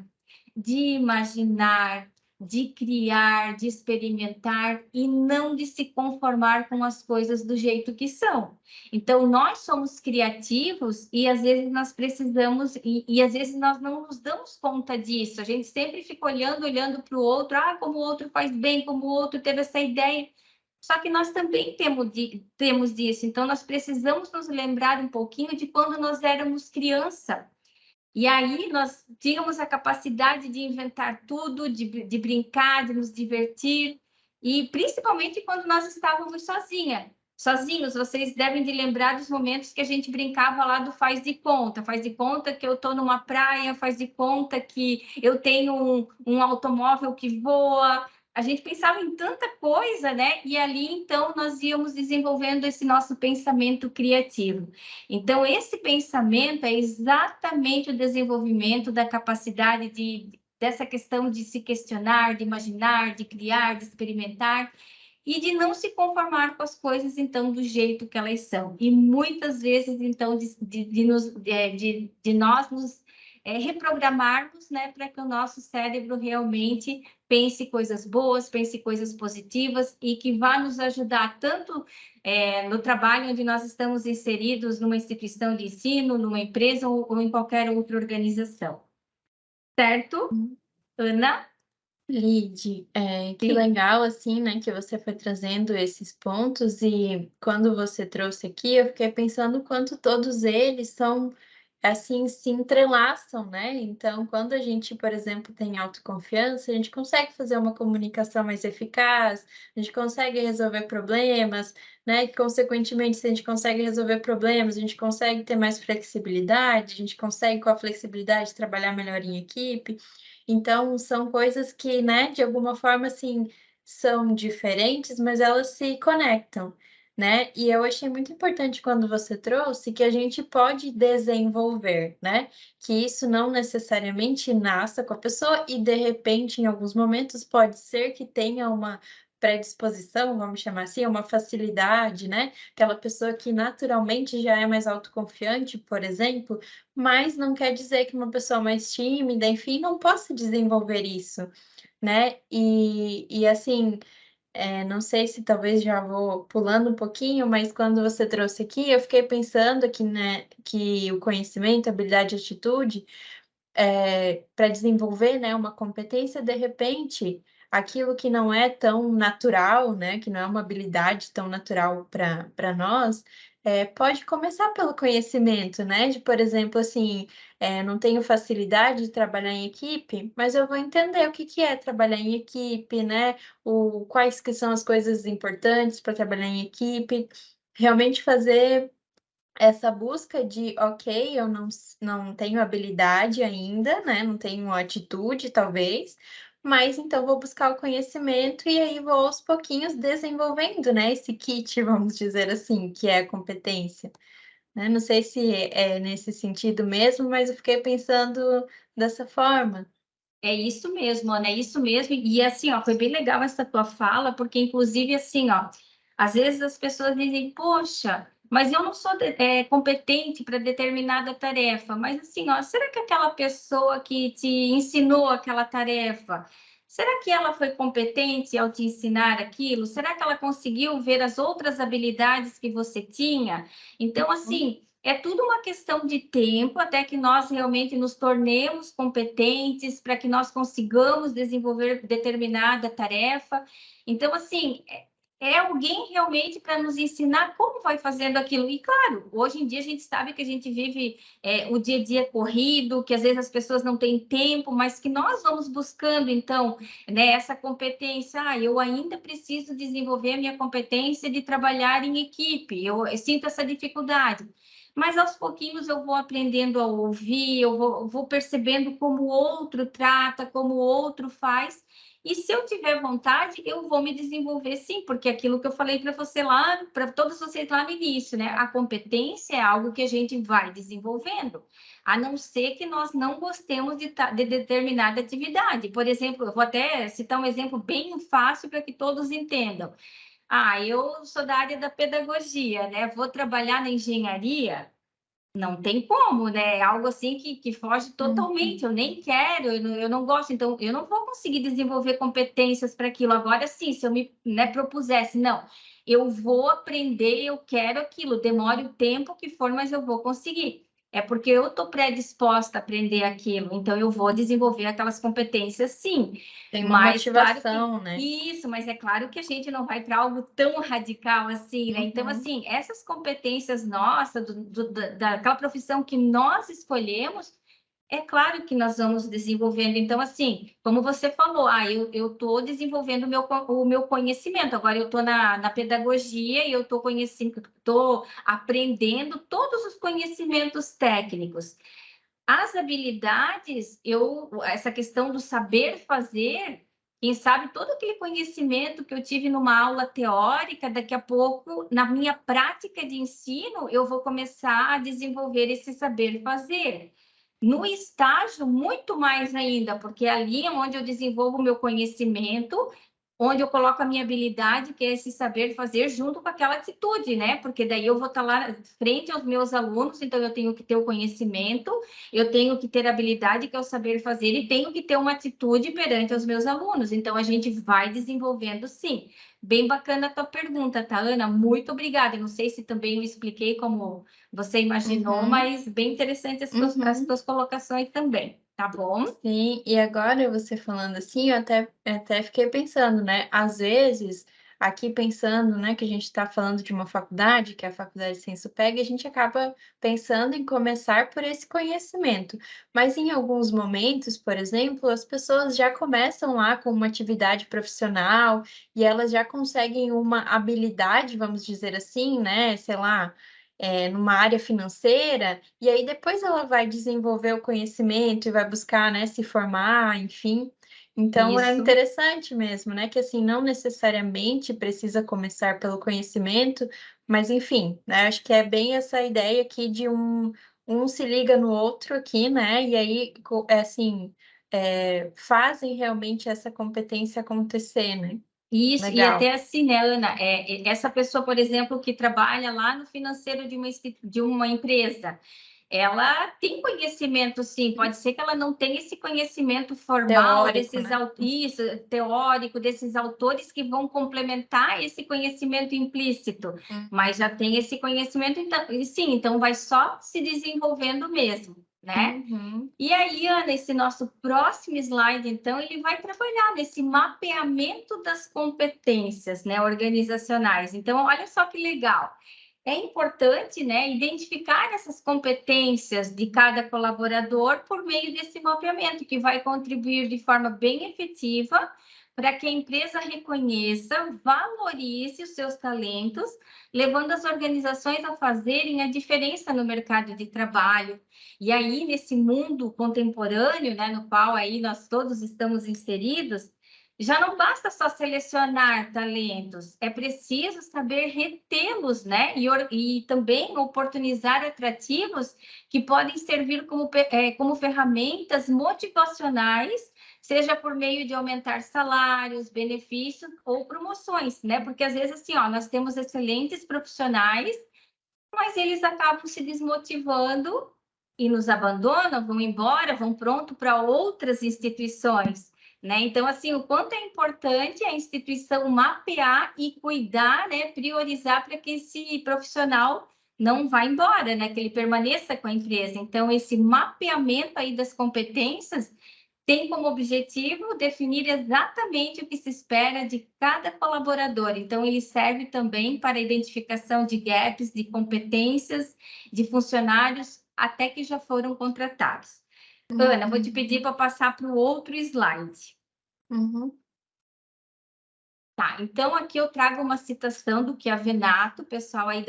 de imaginar, de criar, de experimentar e não de se conformar com as coisas do jeito que são. Então, nós somos criativos e às vezes nós precisamos, e às vezes nós não nos damos conta disso. A gente sempre fica olhando para o outro, como o outro faz bem, como o outro teve essa ideia. Só que nós também temos disso, então nós precisamos nos lembrar um pouquinho de quando nós éramos criança. E aí nós tínhamos a capacidade de inventar tudo, de brincar, de nos divertir, e principalmente quando nós estávamos sozinhos. Vocês devem de lembrar dos momentos que a gente brincava lá do faz de conta que eu estou numa praia, faz de conta que eu tenho um automóvel que voa. A gente pensava em tanta coisa, né? E ali, então, nós íamos desenvolvendo esse nosso pensamento criativo. Então, esse pensamento é exatamente o desenvolvimento da capacidade dessa questão de se questionar, de imaginar, de criar, de experimentar e de não se conformar com as coisas, então, do jeito que elas são. E muitas vezes, então, de nós nos reprogramarmos, né, para que o nosso cérebro realmente pense coisas boas, pense coisas positivas e que vá nos ajudar tanto no trabalho onde nós estamos inseridos, numa instituição de ensino, numa empresa ou em qualquer outra organização. Certo, Ana? Lid, que Sim. legal, assim, né, que você foi trazendo esses pontos e quando você trouxe aqui, eu fiquei pensando o quanto todos eles são, assim, se entrelaçam, né? Então, quando a gente, por exemplo, tem autoconfiança, a gente consegue fazer uma comunicação mais eficaz, a gente consegue resolver problemas, né? E, consequentemente, se a gente consegue resolver problemas, a gente consegue ter mais flexibilidade, a gente consegue, com a flexibilidade, trabalhar melhor em equipe. Então, são coisas que, né, de alguma forma, assim, são diferentes, mas elas se conectam, né? E eu achei muito importante quando você trouxe que a gente pode desenvolver, né? Que isso não necessariamente nasça com a pessoa e, de repente, em alguns momentos, pode ser que tenha uma predisposição, vamos chamar assim, uma facilidade, né? Aquela pessoa que naturalmente já é mais autoconfiante, por exemplo, mas não quer dizer que uma pessoa mais tímida, enfim, não possa desenvolver isso, né? E assim, não sei se talvez já vou pulando um pouquinho, mas quando você trouxe aqui, eu fiquei pensando aqui, né, que o conhecimento, habilidade e atitude, para desenvolver, né, uma competência, de repente, aquilo que não é tão natural, né, que não é uma habilidade tão natural para nós, pode começar pelo conhecimento, né, de, por exemplo, assim, não tenho facilidade de trabalhar em equipe, mas eu vou entender o que que é trabalhar em equipe, né, quais que são as coisas importantes para trabalhar em equipe, realmente fazer essa busca de: "Ok, eu não tenho habilidade ainda, né, não tenho atitude talvez, mas então vou buscar o conhecimento e aí vou aos pouquinhos desenvolvendo, né, esse kit", vamos dizer assim, que é a competência, né. Não sei se é nesse sentido mesmo, mas eu fiquei pensando dessa forma. É isso mesmo, Ana, é isso mesmo. E assim, foi bem legal essa tua fala, porque inclusive assim, Às vezes as pessoas dizem, poxa, mas eu não sou competente para determinada tarefa. Mas assim, ó, será que aquela pessoa que te ensinou aquela tarefa, será que ela foi competente ao te ensinar aquilo? Será que ela conseguiu ver as outras habilidades que você tinha? Então, Uhum. assim, é tudo uma questão de tempo até que nós realmente nos tornemos competentes, para que nós consigamos desenvolver determinada tarefa. Então, assim, é alguém realmente para nos ensinar como vai fazendo aquilo. E, claro, hoje em dia a gente sabe que a gente vive o dia a dia corrido, que às vezes as pessoas não têm tempo, mas que nós vamos buscando, então, né, essa competência. Ah, eu ainda preciso desenvolver a minha competência de trabalhar em equipe, eu sinto essa dificuldade. Mas aos pouquinhos eu vou aprendendo a ouvir, eu vou percebendo como o outro trata, como o outro faz, e se eu tiver vontade, eu vou me desenvolver sim, porque aquilo que eu falei para você lá, para todos vocês lá no início, né? A competência é algo que a gente vai desenvolvendo, a não ser que nós não gostemos de determinada atividade. Por exemplo, eu vou até citar um exemplo bem fácil para que todos entendam. Ah, eu sou da área da pedagogia, né? Vou trabalhar na engenharia, não tem como, né? É algo assim que foge Uhum. totalmente. Eu nem quero, eu não gosto, então eu não vou conseguir desenvolver competências para aquilo. Agora, sim, se eu me, né, propusesse, não, eu vou aprender, eu quero aquilo, demore o tempo que for, mas eu vou conseguir. É porque eu estou predisposta a aprender aquilo, então eu vou desenvolver aquelas competências, sim. Tem uma Mas claro que motivação, né? isso, mas é claro que a gente não vai para algo tão radical assim, né? Então, Uhum. assim, essas competências nossas, daquela profissão que nós escolhemos, é claro que nós vamos desenvolvendo. Então, assim, como você falou, eu estou desenvolvendo o meu conhecimento, agora eu estou na pedagogia e eu estou conhecendo, estou aprendendo todos os conhecimentos técnicos. As habilidades, essa questão do saber fazer, quem sabe todo aquele conhecimento que eu tive numa aula teórica, daqui a pouco, na minha prática de ensino, eu vou começar a desenvolver esse saber fazer. No estágio, muito mais ainda, porque ali é onde eu desenvolvo o meu conhecimento, onde eu coloco a minha habilidade, que é esse saber fazer, junto com aquela atitude, né? Porque daí eu vou estar lá frente aos meus alunos, então eu tenho que ter o conhecimento, eu tenho que ter a habilidade, que é o saber fazer, e tenho que ter uma atitude perante os meus alunos. Então a gente vai desenvolvendo, sim. Bem bacana a tua pergunta, tá, Ana? Muito obrigada. Eu não sei se também eu expliquei como você imaginou, Uhum. mas bem interessante as Uhum. tuas colocações também, tá bom? Sim, e agora você falando assim, eu até fiquei pensando, né? Às vezes, aqui pensando, né, que a gente está falando de uma faculdade, que é a Faculdade Senso-PEG, a gente acaba pensando em começar por esse conhecimento. Mas em alguns momentos, por exemplo, as pessoas já começam lá com uma atividade profissional e elas já conseguem uma habilidade, vamos dizer assim, né? Sei lá, numa área financeira, e aí depois ela vai desenvolver o conhecimento e vai buscar, né, se formar, enfim. Então é Isso. interessante mesmo, né, que assim, não necessariamente precisa começar pelo conhecimento, mas enfim, né, acho que é bem essa ideia aqui de um se liga no outro aqui, né, e aí assim, fazem realmente essa competência acontecer, né. Isso, e Legal. até assim, né, Ana, essa pessoa, por exemplo, que trabalha lá no financeiro de uma empresa, ela tem conhecimento, sim, pode ser que ela não tenha esse conhecimento formal Teórico, desses né. isso, teórico, desses autores que vão complementar esse conhecimento implícito, mas já tem esse conhecimento, então, e sim, então vai só se desenvolvendo mesmo, né? Uhum. E aí, Ana, esse nosso próximo slide, então, ele vai trabalhar nesse mapeamento das competências, né, organizacionais. Então, olha só que legal. É importante, né, identificar essas competências de cada colaborador por meio desse mapeamento, que vai contribuir de forma bem efetiva para que a empresa reconheça, valorize os seus talentos, levando as organizações a fazerem a diferença no mercado de trabalho. E aí, nesse mundo contemporâneo, né, no qual aí nós todos estamos inseridos, já não basta só selecionar talentos, é preciso saber retê-los, né? E também oportunizar atrativos que podem servir como ferramentas motivacionais seja por meio de aumentar salários, benefícios ou promoções, né? Porque às vezes assim, ó, nós temos excelentes profissionais, mas eles acabam se desmotivando e nos abandonam, vão embora, vão pronto para outras instituições, né? Então, assim, o quanto é importante a instituição mapear e cuidar, né? Priorizar para que esse profissional não vá embora, né? Que ele permaneça com a empresa. Então, esse mapeamento aí das competências tem como objetivo definir exatamente o que se espera de cada colaborador. Então, ele serve também para a identificação de gaps, de competências de funcionários até que já foram contratados. Ana, vou te pedir para passar para o outro slide. Uhum. Tá, então aqui eu trago uma citação do Chiavenato, o pessoal aí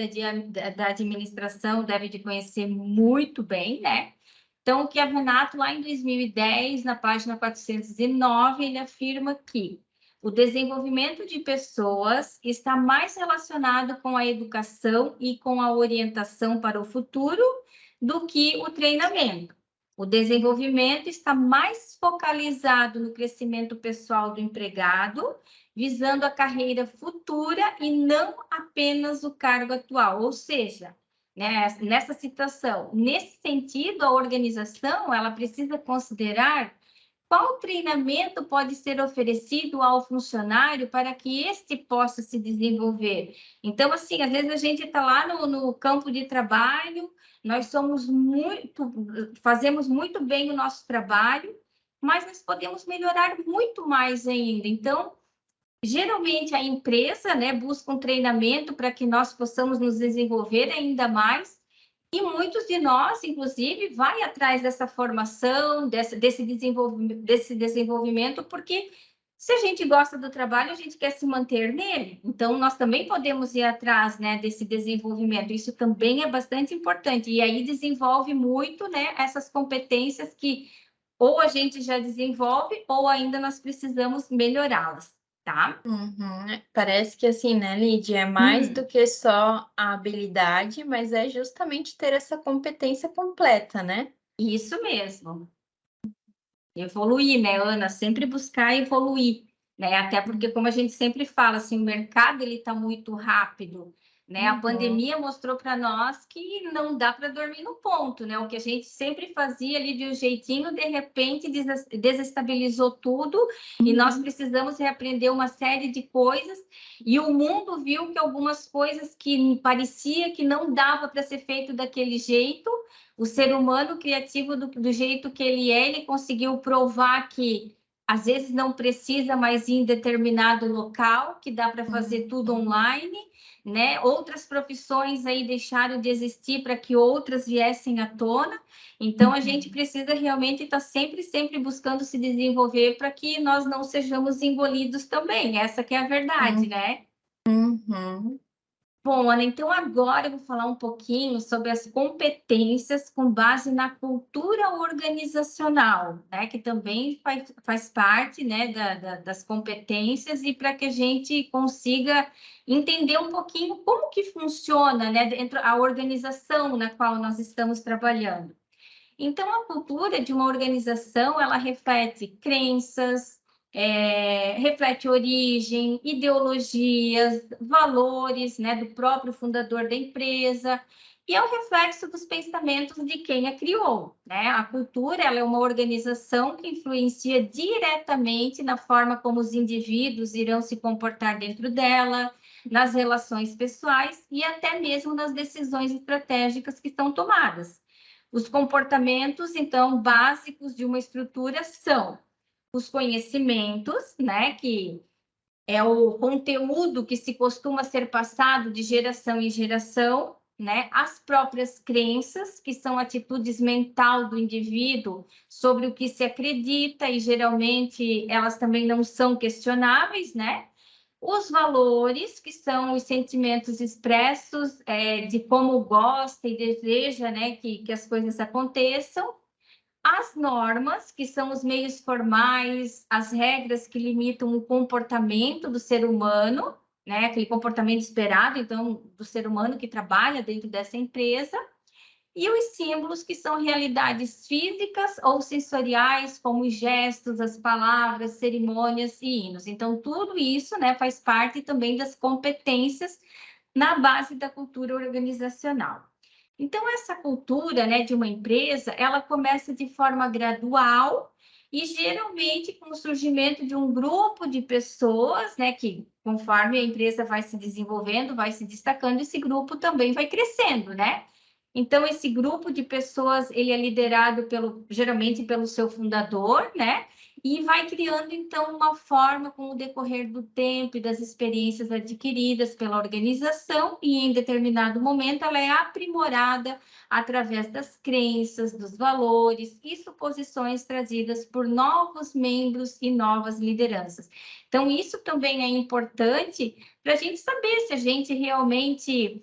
da administração deve de conhecer muito bem, né? Então, o Chiavenato, lá em 2010, na página 409, ele afirma que o desenvolvimento de pessoas está mais relacionado com a educação e com a orientação para o futuro do que o treinamento. O desenvolvimento está mais focalizado no crescimento pessoal do empregado, visando a carreira futura e não apenas o cargo atual. Ou seja, né, nessa situação, nesse sentido, a organização ela precisa considerar qual treinamento pode ser oferecido ao funcionário para que este possa se desenvolver. Então, assim, às vezes a gente está lá no campo de trabalho, nós fazemos muito bem o nosso trabalho, mas nós podemos melhorar muito mais ainda. Então, geralmente a empresa, né, busca um treinamento para que nós possamos nos desenvolver ainda mais, e muitos de nós, inclusive, vai atrás dessa formação, desse desenvolvimento, porque se a gente gosta do trabalho, a gente quer se manter nele. Então, nós também podemos ir atrás, né, desse desenvolvimento. Isso também é bastante importante. E aí desenvolve muito, né, essas competências que ou a gente já desenvolve ou ainda nós precisamos melhorá-las, tá? Uhum. Parece que assim, né, Lídia, é mais do que só a habilidade, mas é justamente ter essa competência completa, né? Isso mesmo. Evoluir, né, Ana? Sempre buscar evoluir, né? Até porque, como a gente sempre fala, assim, o mercado ele está muito rápido, né? A Uhum. pandemia mostrou para nós que não dá para dormir no ponto, né? O que a gente sempre fazia ali de um jeitinho, de repente desestabilizou tudo e nós precisamos reaprender uma série de coisas. E o mundo viu que algumas coisas que parecia que não dava para ser feito daquele jeito, o ser humano criativo do jeito que ele conseguiu provar que às vezes não precisa mais ir em determinado local, que dá para fazer tudo online, né? Outras profissões aí deixaram de existir para que outras viessem à tona. Então, a gente precisa realmente estar sempre buscando se desenvolver para que nós não sejamos engolidos também. Essa que é a verdade, né? Uhum. Bom, Ana, então agora eu vou falar um pouquinho sobre as competências com base na cultura organizacional, né? Que também faz parte, né, das competências e para que a gente consiga entender um pouquinho como que funciona, né, dentro a organização na qual nós estamos trabalhando. Então, a cultura de uma organização, ela reflete crenças, reflete origem, ideologias, valores, né, do próprio fundador da empresa, e é o reflexo dos pensamentos de quem a criou, né? A cultura, ela é uma organização que influencia diretamente na forma como os indivíduos irão se comportar dentro dela, nas relações pessoais e até mesmo nas decisões estratégicas que são tomadas. Os comportamentos, então, básicos de uma estrutura são os conhecimentos, né, que é o conteúdo que se costuma ser passado de geração em geração, né, as próprias crenças, que são atitudes mental do indivíduo sobre o que se acredita e geralmente elas também não são questionáveis, né? Os valores, que são os sentimentos expressos de como gosta e deseja, né, que as coisas aconteçam. As normas, que são os meios formais, as regras que limitam o comportamento do ser humano, né, aquele comportamento esperado, então, do ser humano que trabalha dentro dessa empresa. e os símbolos, que são realidades físicas ou sensoriais, como os gestos, as palavras, cerimônias e hinos. Então, tudo isso, né, faz parte também das competências na base da cultura organizacional. Então, essa cultura, né, de uma empresa, ela começa de forma gradual e geralmente com o surgimento de um grupo de pessoas, né, que conforme a empresa vai se desenvolvendo, vai se destacando, esse grupo também vai crescendo, né? Então, esse grupo de pessoas, ele é liderado geralmente pelo seu fundador, né? E vai criando, então, uma forma, com o decorrer do tempo e das experiências adquiridas pela organização, e em determinado momento ela é aprimorada através das crenças, dos valores e suposições trazidas por novos membros e novas lideranças. Então, isso também é importante para a gente saber se a gente realmente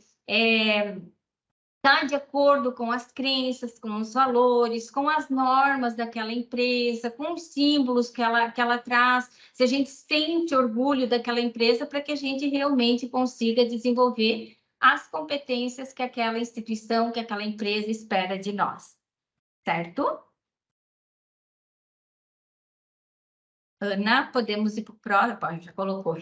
está de acordo com as crenças, com os valores, com as normas daquela empresa, com os símbolos que ela traz, se a gente sente orgulho daquela empresa, para que a gente realmente consiga desenvolver as competências que aquela instituição, que aquela empresa espera de nós, certo? Ana, podemos ir para o próximo? Já colocou.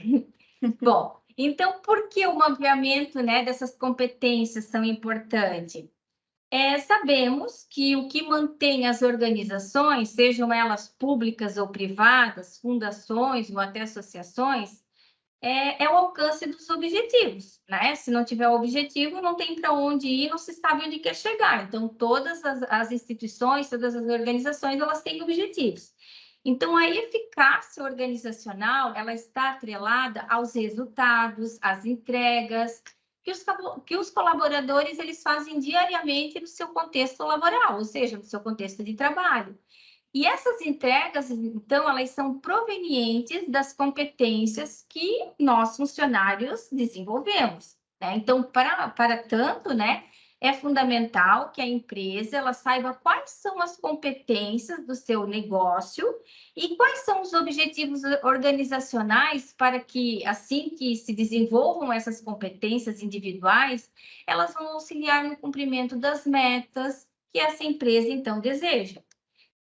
Bom, então, por que o mapeamento, né, dessas competências são importantes? Sabemos que o que mantém as organizações, sejam elas públicas ou privadas, fundações ou até associações, é o alcance dos objetivos, né? Se não tiver objetivo, não tem para onde ir, não se sabe onde quer chegar. Então, todas as instituições, todas as organizações, elas têm objetivos. Então, a eficácia organizacional, ela está atrelada aos resultados, às entregas, que os colaboradores eles fazem diariamente no seu contexto laboral, ou seja, no seu contexto de trabalho. E essas entregas, então, elas são provenientes das competências que nós, funcionários, desenvolvemos, né? Então, para tanto, né, é fundamental que a empresa ela saiba quais são as competências do seu negócio e quais são os objetivos organizacionais para que, assim que se desenvolvam essas competências individuais, elas vão auxiliar no cumprimento das metas que essa empresa, então, deseja.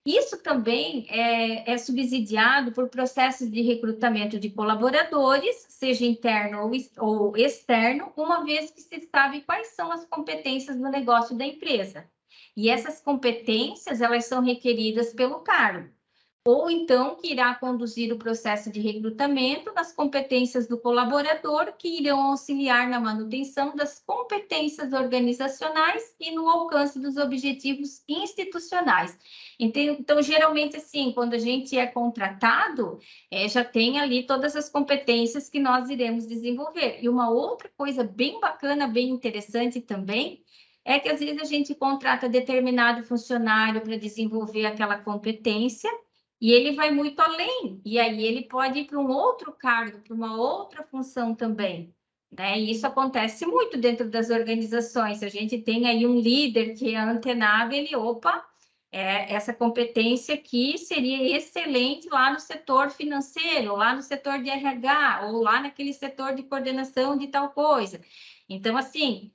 Isso também é subsidiado por processos de recrutamento de colaboradores, seja interno ou externo, uma vez que se sabe quais são as competências do negócio da empresa. E essas competências, elas são requeridas pelo cargo, ou então que irá conduzir o processo de recrutamento das competências do colaborador, que irão auxiliar na manutenção das competências organizacionais e no alcance dos objetivos institucionais. Então, geralmente, assim, quando a gente é contratado, já tem ali todas as competências que nós iremos desenvolver. E uma outra coisa bem bacana, bem interessante também, é que às vezes a gente contrata determinado funcionário para desenvolver aquela competência, e ele vai muito além, e aí ele pode ir para um outro cargo, para uma outra função também, né? E isso acontece muito dentro das organizações. Se a gente tem aí um líder que é antenado, essa competência aqui seria excelente lá no setor financeiro, lá no setor de RH, ou lá naquele setor de coordenação de tal coisa. Então, assim,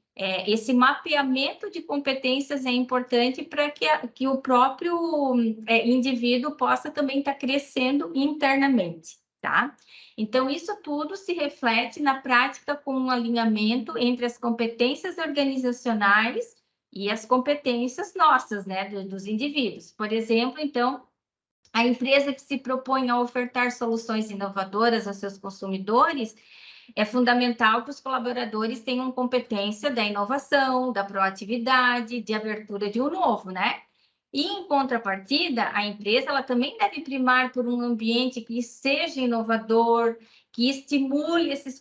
esse mapeamento de competências é importante para que o próprio indivíduo possa também estar crescendo internamente, tá? Então, isso tudo se reflete na prática com um alinhamento entre as competências organizacionais e as competências nossas, né, dos indivíduos. Por exemplo, então, a empresa que se propõe a ofertar soluções inovadoras aos seus consumidores, é fundamental que os colaboradores tenham competência da inovação, da proatividade, de abertura de um novo, né? E, em contrapartida, a empresa ela também deve primar por um ambiente que seja inovador, que estimule esses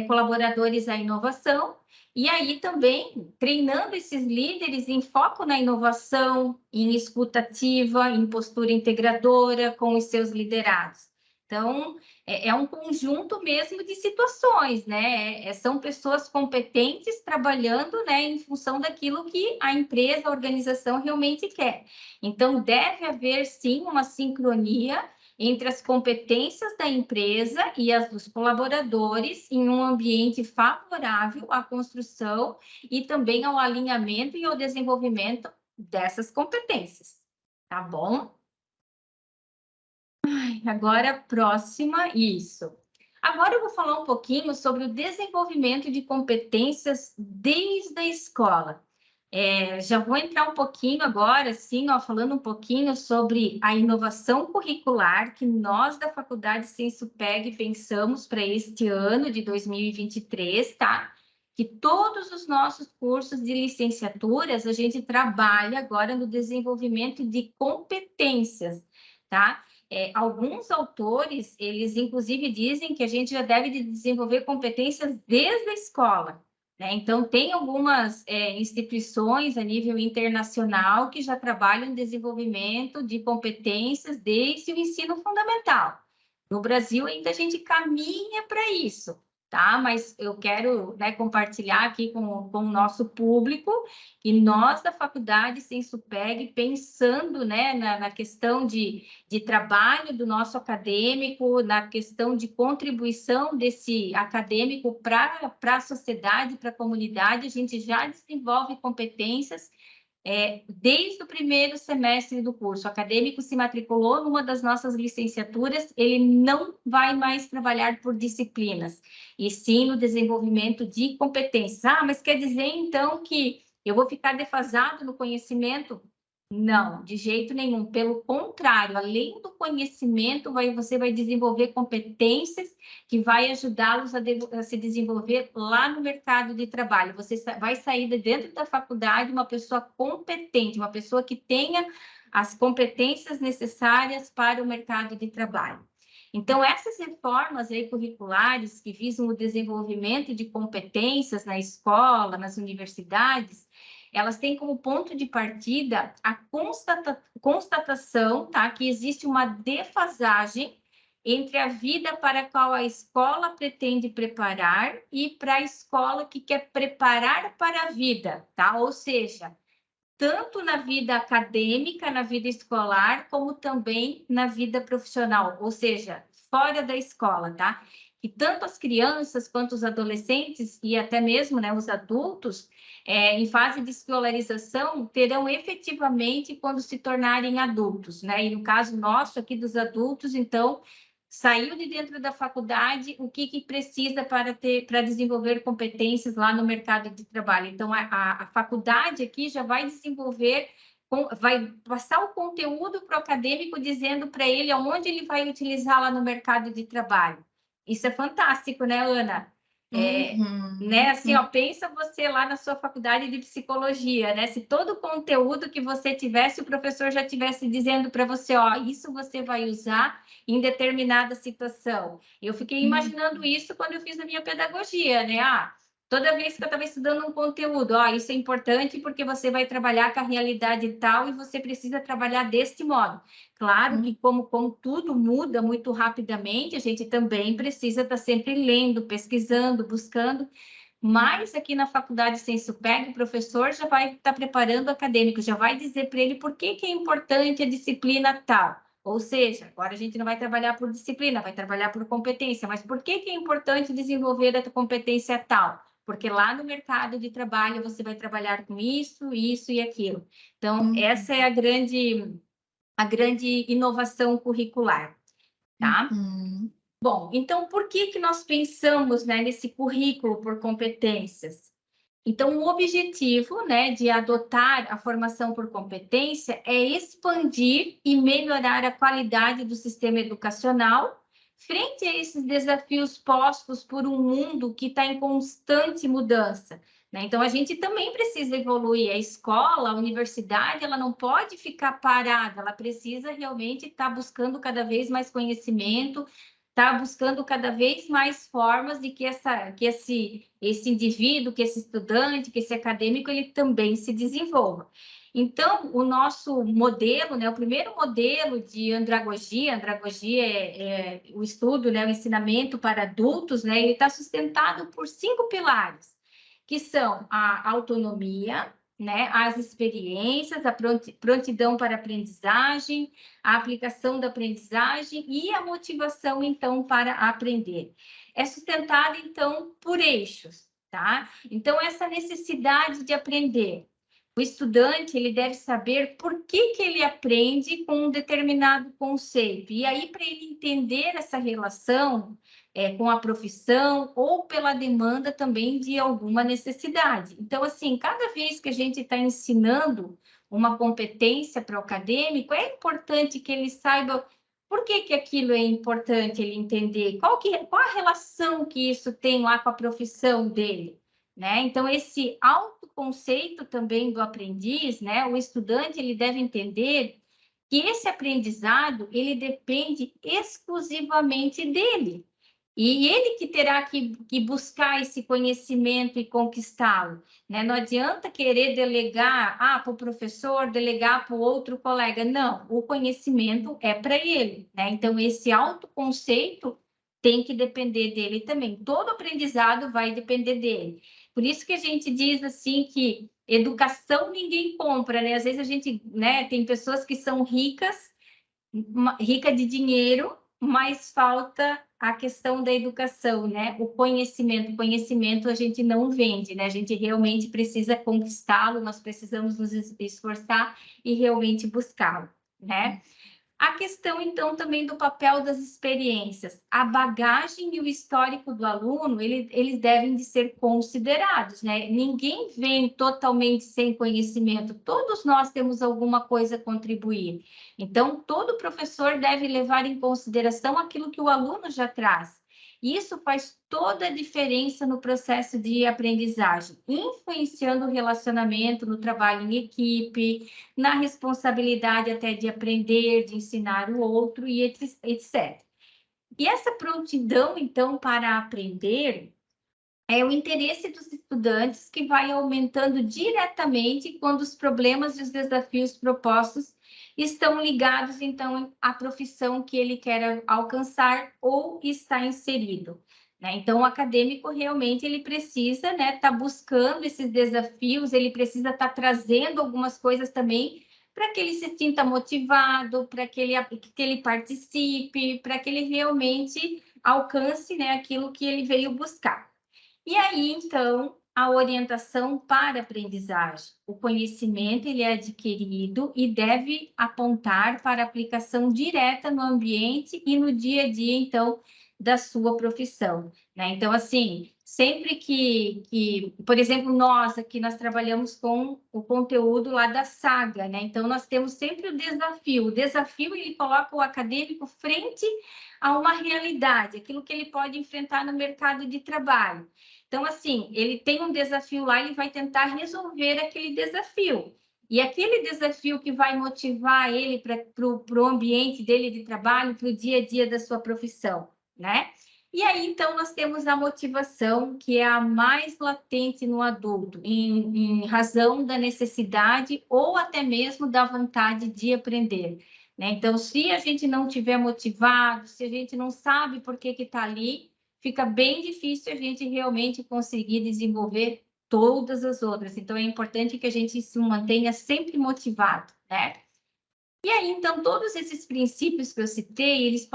colaboradores à inovação, e aí também treinando esses líderes em foco na inovação, em escuta ativa, em postura integradora com os seus liderados. Então, é um conjunto mesmo de situações, né? São pessoas competentes trabalhando, né, em função daquilo que a empresa, a organização realmente quer. Então, deve haver, sim, uma sincronia entre as competências da empresa e as dos colaboradores em um ambiente favorável à construção e também ao alinhamento e ao desenvolvimento dessas competências, tá bom? Agora, próxima, isso. Agora eu vou falar um pouquinho sobre o desenvolvimento de competências desde a escola. Já vou entrar um pouquinho agora, assim, ó, falando um pouquinho sobre a inovação curricular que nós da Faculdade SensoPeg pensamos para este ano de 2023, tá? Que todos os nossos cursos de licenciaturas, a gente trabalha agora no desenvolvimento de competências, tá? Alguns autores, eles inclusive dizem que a gente já deve desenvolver competências desde a escola, né? Então, tem algumas instituições a nível internacional que já trabalham em desenvolvimento de competências desde o ensino fundamental. No Brasil, ainda a gente caminha para isso, tá? Mas eu quero, né, compartilhar aqui com o nosso público que nós da Faculdade SensoPeg, pensando, né, na questão de trabalho do nosso acadêmico, na questão de contribuição desse acadêmico para a sociedade, para a comunidade, a gente já desenvolve competências desde o primeiro semestre do curso. O acadêmico se matriculou numa das nossas licenciaturas, ele não vai mais trabalhar por disciplinas, e sim no desenvolvimento de competências. Ah, mas quer dizer, então, que eu vou ficar defasado no conhecimento? Não, de jeito nenhum. Pelo contrário, além do conhecimento, você vai desenvolver competências que vai ajudá-los a se desenvolver lá no mercado de trabalho. Você vai sair de dentro da faculdade uma pessoa competente, uma pessoa que tenha as competências necessárias para o mercado de trabalho. Então, essas reformas aí curriculares que visam o desenvolvimento de competências na escola, nas universidades, elas têm como ponto de partida a constatação, tá, que existe uma defasagem entre a vida para a qual a escola pretende preparar e para a escola que quer preparar para a vida, tá? Ou seja, tanto na vida acadêmica, na vida escolar, como também na vida profissional, ou seja, fora da escola, tá? E tanto as crianças quanto os adolescentes e até mesmo, né, os adultos, em fase de escolarização, terão efetivamente quando se tornarem adultos, né? E no caso nosso aqui dos adultos, então, saiu de dentro da faculdade, o que precisa para desenvolver competências lá no mercado de trabalho. Então, a faculdade aqui já vai desenvolver, vai passar o conteúdo para o acadêmico, dizendo para ele aonde ele vai utilizar lá no mercado de trabalho. Isso é fantástico, né, Ana? Né, assim, ó, pensa você lá na sua faculdade de psicologia, né? Se todo o conteúdo que você tivesse, o professor já tivesse dizendo para você, ó, isso você vai usar em determinada situação. Eu fiquei imaginando isso quando eu fiz a minha pedagogia, né? Toda vez que eu estava estudando um conteúdo, ó, isso é importante porque você vai trabalhar com a realidade tal e você precisa trabalhar deste modo. Claro que como tudo muda muito rapidamente, a gente também precisa estar sempre lendo, pesquisando, buscando, mas aqui na Faculdade SensoPeg, o professor já vai estar preparando o acadêmico, já vai dizer para ele por que é importante a disciplina tal. Ou seja, agora a gente não vai trabalhar por disciplina, vai trabalhar por competência, mas por que é importante desenvolver a competência tal? Porque lá no mercado de trabalho você vai trabalhar com isso, isso e aquilo. Então, essa é a grande inovação curricular, tá? Bom, então, por que nós pensamos, né, nesse currículo por competências? Então, o objetivo, né, de adotar a formação por competência é expandir e melhorar a qualidade do sistema educacional frente a esses desafios postos por um mundo que está em constante mudança, né? Então, a gente também precisa evoluir. A escola, a universidade, ela não pode ficar parada, ela precisa realmente estar buscando cada vez mais conhecimento, está buscando cada vez mais formas de que esse indivíduo, que esse estudante, que esse acadêmico, ele também se desenvolva. Então, o nosso modelo, né, o primeiro modelo de andragogia é o estudo, né, o ensinamento para adultos, né, ele está sustentado por 5 pilares, que são a autonomia, né, as experiências, a prontidão para a aprendizagem, a aplicação da aprendizagem e a motivação, então, para aprender. É sustentada, então, por eixos, tá? Então, essa necessidade de aprender. O estudante, ele deve saber por que ele aprende com um determinado conceito. E aí, para ele entender essa relação, com a profissão ou pela demanda também de alguma necessidade. Então, assim, cada vez que a gente está ensinando uma competência para o acadêmico, é importante que ele saiba por que aquilo é importante ele entender, qual a relação que isso tem lá com a profissão dele, né? Então, esse autoconceito também do aprendiz, né? O estudante, ele deve entender que esse aprendizado, ele depende exclusivamente dele. E ele que terá que buscar esse conhecimento e conquistá-lo, né? Não adianta querer delegar para o professor, delegar para o outro colega. Não, o conhecimento é para ele, né? Então, esse autoconceito tem que depender dele também. Todo aprendizado vai depender dele. Por isso que a gente diz assim que educação ninguém compra, né? Às vezes a gente, né, tem pessoas que são ricas de dinheiro, mas falta a questão da educação, né? O conhecimento a gente não vende, né? A gente realmente precisa conquistá-lo, nós precisamos nos esforçar e realmente buscá-lo, né? A questão, então, também do papel das experiências. A bagagem e o histórico do aluno, eles devem de ser considerados, né? Ninguém vem totalmente sem conhecimento. Todos nós temos alguma coisa a contribuir. Então, todo professor deve levar em consideração aquilo que o aluno já traz. Isso faz toda a diferença no processo de aprendizagem, influenciando o relacionamento no trabalho em equipe, na responsabilidade até de aprender, de ensinar o outro e etc. E essa prontidão, então, para aprender é o interesse dos estudantes que vai aumentando diretamente quando os problemas e os desafios propostos estão ligados, então, à profissão que ele quer alcançar ou está inserido, né? Então, o acadêmico realmente ele precisa, né, estar buscando esses desafios, ele precisa estar trazendo algumas coisas também para que ele se sinta motivado, para que ele participe, para que ele realmente alcance, né, aquilo que ele veio buscar. E aí, então, a orientação para a aprendizagem. O conhecimento ele é adquirido e deve apontar para aplicação direta no ambiente e no dia a dia, então, da sua profissão, né? Então, assim, sempre por exemplo, nós aqui, nós trabalhamos com o conteúdo lá da saga, né? Então, nós temos sempre o desafio. O desafio, ele coloca o acadêmico frente a uma realidade, aquilo que ele pode enfrentar no mercado de trabalho. Então, assim, ele tem um desafio lá, ele vai tentar resolver aquele desafio. E aquele desafio que vai motivar ele para o ambiente dele de trabalho, para o dia a dia da sua profissão, né? E aí, então, nós temos a motivação, que é a mais latente no adulto, em razão da necessidade ou até mesmo da vontade de aprender, né? Então, se a gente não tiver motivado, se a gente não sabe por que está ali, fica bem difícil a gente realmente conseguir desenvolver todas as outras. Então, é importante que a gente se mantenha sempre motivado, né? E aí, então, todos esses princípios que eu citei, eles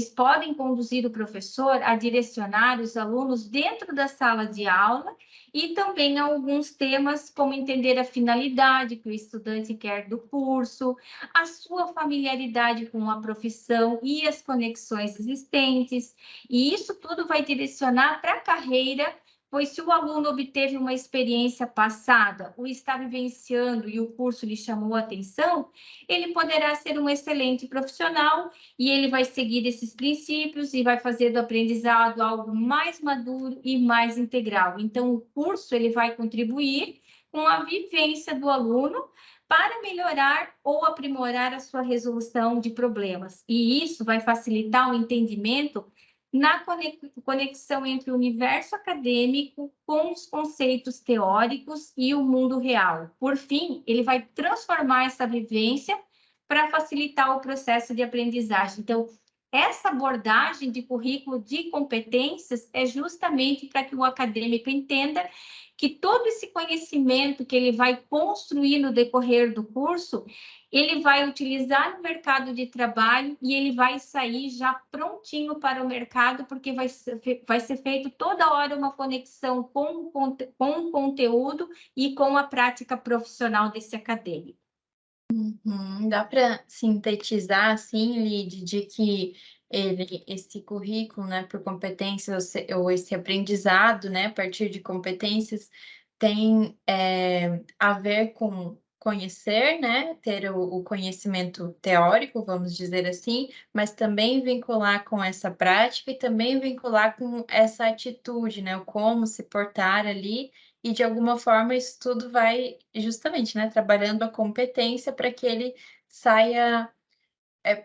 podem conduzir o professor a direcionar os alunos dentro da sala de aula e também alguns temas, como entender a finalidade que o estudante quer do curso, a sua familiaridade com a profissão e as conexões existentes. E isso tudo vai direcionar para a carreira, pois se o aluno obteve uma experiência passada, o está vivenciando e o curso lhe chamou a atenção, ele poderá ser um excelente profissional e ele vai seguir esses princípios e vai fazer do aprendizado algo mais maduro e mais integral. Então, o curso ele vai contribuir com a vivência do aluno para melhorar ou aprimorar a sua resolução de problemas. E isso vai facilitar o entendimento na conexão entre o universo acadêmico com os conceitos teóricos e o mundo real. Por fim, ele vai transformar essa vivência para facilitar o processo de aprendizagem. Então, essa abordagem de currículo de competências é justamente para que o acadêmico entenda que todo esse conhecimento que ele vai construir no decorrer do curso, ele vai utilizar no mercado de trabalho e ele vai sair já prontinho para o mercado, porque vai ser feito toda hora uma conexão com o conteúdo e com a prática profissional desse acadêmico. Dá para sintetizar, assim, Lid, de que esse currículo, né, por competências, ou esse aprendizado, né, a partir de competências, tem a ver com conhecer, né, ter o conhecimento teórico, vamos dizer assim, mas também vincular com essa prática e também vincular com essa atitude, né, o como se portar ali, e de alguma forma isso tudo vai justamente, né, trabalhando a competência para que ele saia,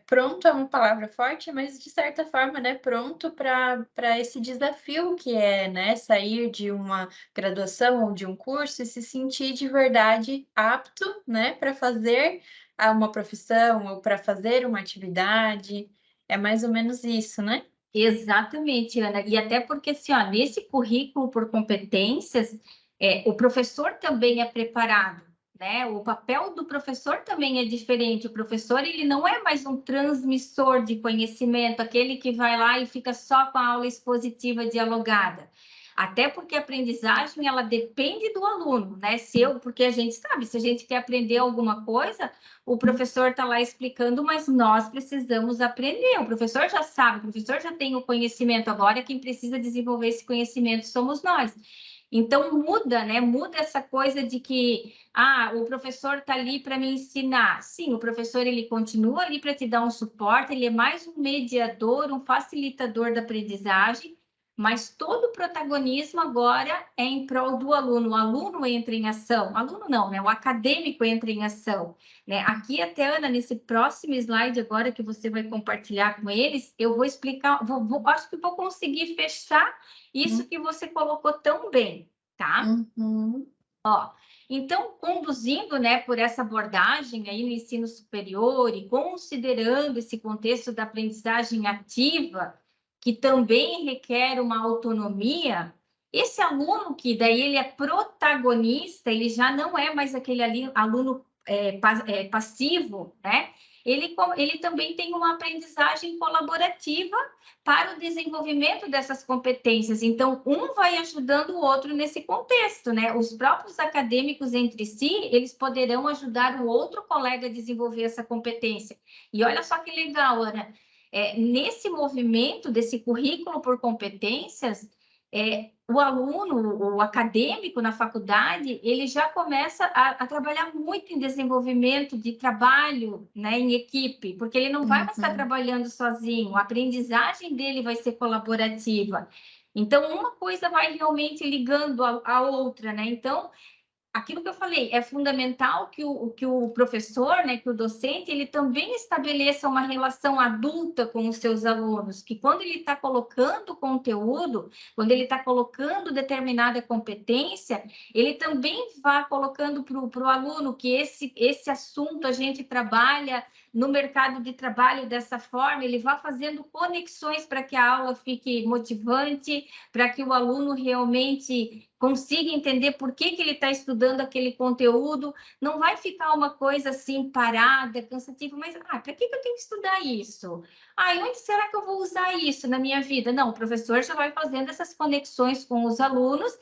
pronto é uma palavra forte, mas de certa forma, né, pronto para esse desafio que é, né, sair de uma graduação ou de um curso e se sentir de verdade apto, né, para fazer uma profissão ou para fazer uma atividade. É mais ou menos isso, né? Exatamente, Ana. E até porque, assim, ó, nesse currículo por competências, o professor também é preparado, né? O papel do professor também é diferente. O professor, ele não é mais um transmissor de conhecimento, aquele que vai lá e fica só com a aula expositiva dialogada. Até porque a aprendizagem, ela depende do aluno, né? Porque a gente sabe, se a gente quer aprender alguma coisa, o professor está lá explicando, mas nós precisamos aprender. O professor já sabe, o professor já tem o conhecimento, agora quem precisa desenvolver esse conhecimento somos nós. Então muda, né? Muda essa coisa de que o professor está ali para me ensinar. Sim, o professor ele continua ali para te dar um suporte, ele é mais um mediador, um facilitador da aprendizagem, mas todo o protagonismo agora é em prol do aluno. O aluno entra em ação. O aluno não, né? O acadêmico entra em ação. Né? Aqui até, Ana, nesse próximo slide agora que você vai compartilhar com eles, eu vou explicar, acho que vou conseguir fechar isso que você colocou tão bem, tá? Uhum. Ó, então, conduzindo, né, por essa abordagem aí no ensino superior e considerando esse contexto da aprendizagem ativa, que também requer uma autonomia, esse aluno que daí ele é protagonista, ele já não é mais aquele aluno passivo, né? Ele também tem uma aprendizagem colaborativa para o desenvolvimento dessas competências. Então, um vai ajudando o outro nesse contexto, né? Os próprios acadêmicos entre si, eles poderão ajudar o outro colega a desenvolver essa competência. E olha só que legal, Ana, nesse movimento desse currículo por competências, o aluno, o acadêmico na faculdade, ele já começa a trabalhar muito em desenvolvimento de trabalho, né, em equipe, porque ele não vai mais estar trabalhando sozinho, a aprendizagem dele vai ser colaborativa. Então, uma coisa vai realmente ligando a outra, né? Então, aquilo que eu falei, é fundamental que o professor, né, que o docente, ele também estabeleça uma relação adulta com os seus alunos, que quando ele está colocando conteúdo, quando ele está colocando determinada competência, ele também vá colocando para o aluno que esse assunto a gente trabalha no mercado de trabalho dessa forma, ele vá fazendo conexões para que a aula fique motivante, para que o aluno realmente consiga entender por que ele está estudando aquele conteúdo, não vai ficar uma coisa assim parada, cansativa, mas para que eu tenho que estudar isso? E onde será que eu vou usar isso na minha vida? Não, o professor já vai fazendo essas conexões com os alunos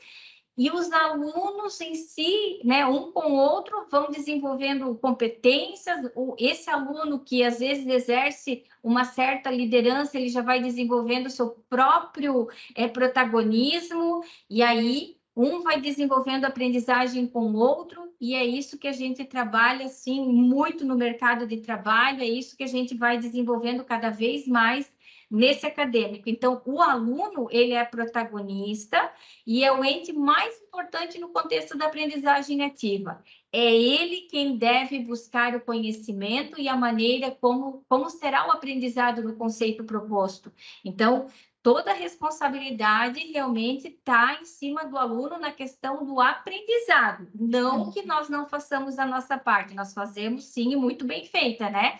e os alunos em si, né, um com o outro, vão desenvolvendo competências. Esse aluno que às vezes exerce uma certa liderança, ele já vai desenvolvendo o seu próprio protagonismo, e aí um vai desenvolvendo aprendizagem com o outro, e é isso que a gente trabalha assim muito no mercado de trabalho, é isso que a gente vai desenvolvendo cada vez mais nesse acadêmico. Então, o aluno, ele é protagonista, e é o ente mais importante no contexto da aprendizagem ativa. É ele quem deve buscar o conhecimento e a maneira como será o aprendizado no conceito proposto. Então, toda a responsabilidade realmente está em cima do aluno na questão do aprendizado. Não que nós não façamos a nossa parte, nós fazemos sim, muito bem feita, né?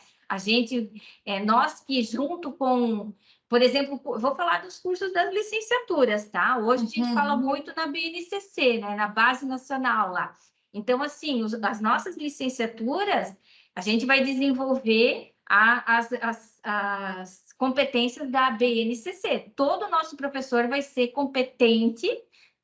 Nós que junto com, por exemplo, vou falar dos cursos das licenciaturas, tá? Hoje a gente fala muito na BNCC, né? Na Base Nacional lá. Então, assim, as nossas licenciaturas, a gente vai desenvolver as competências da BNCC. Todo nosso professor vai ser competente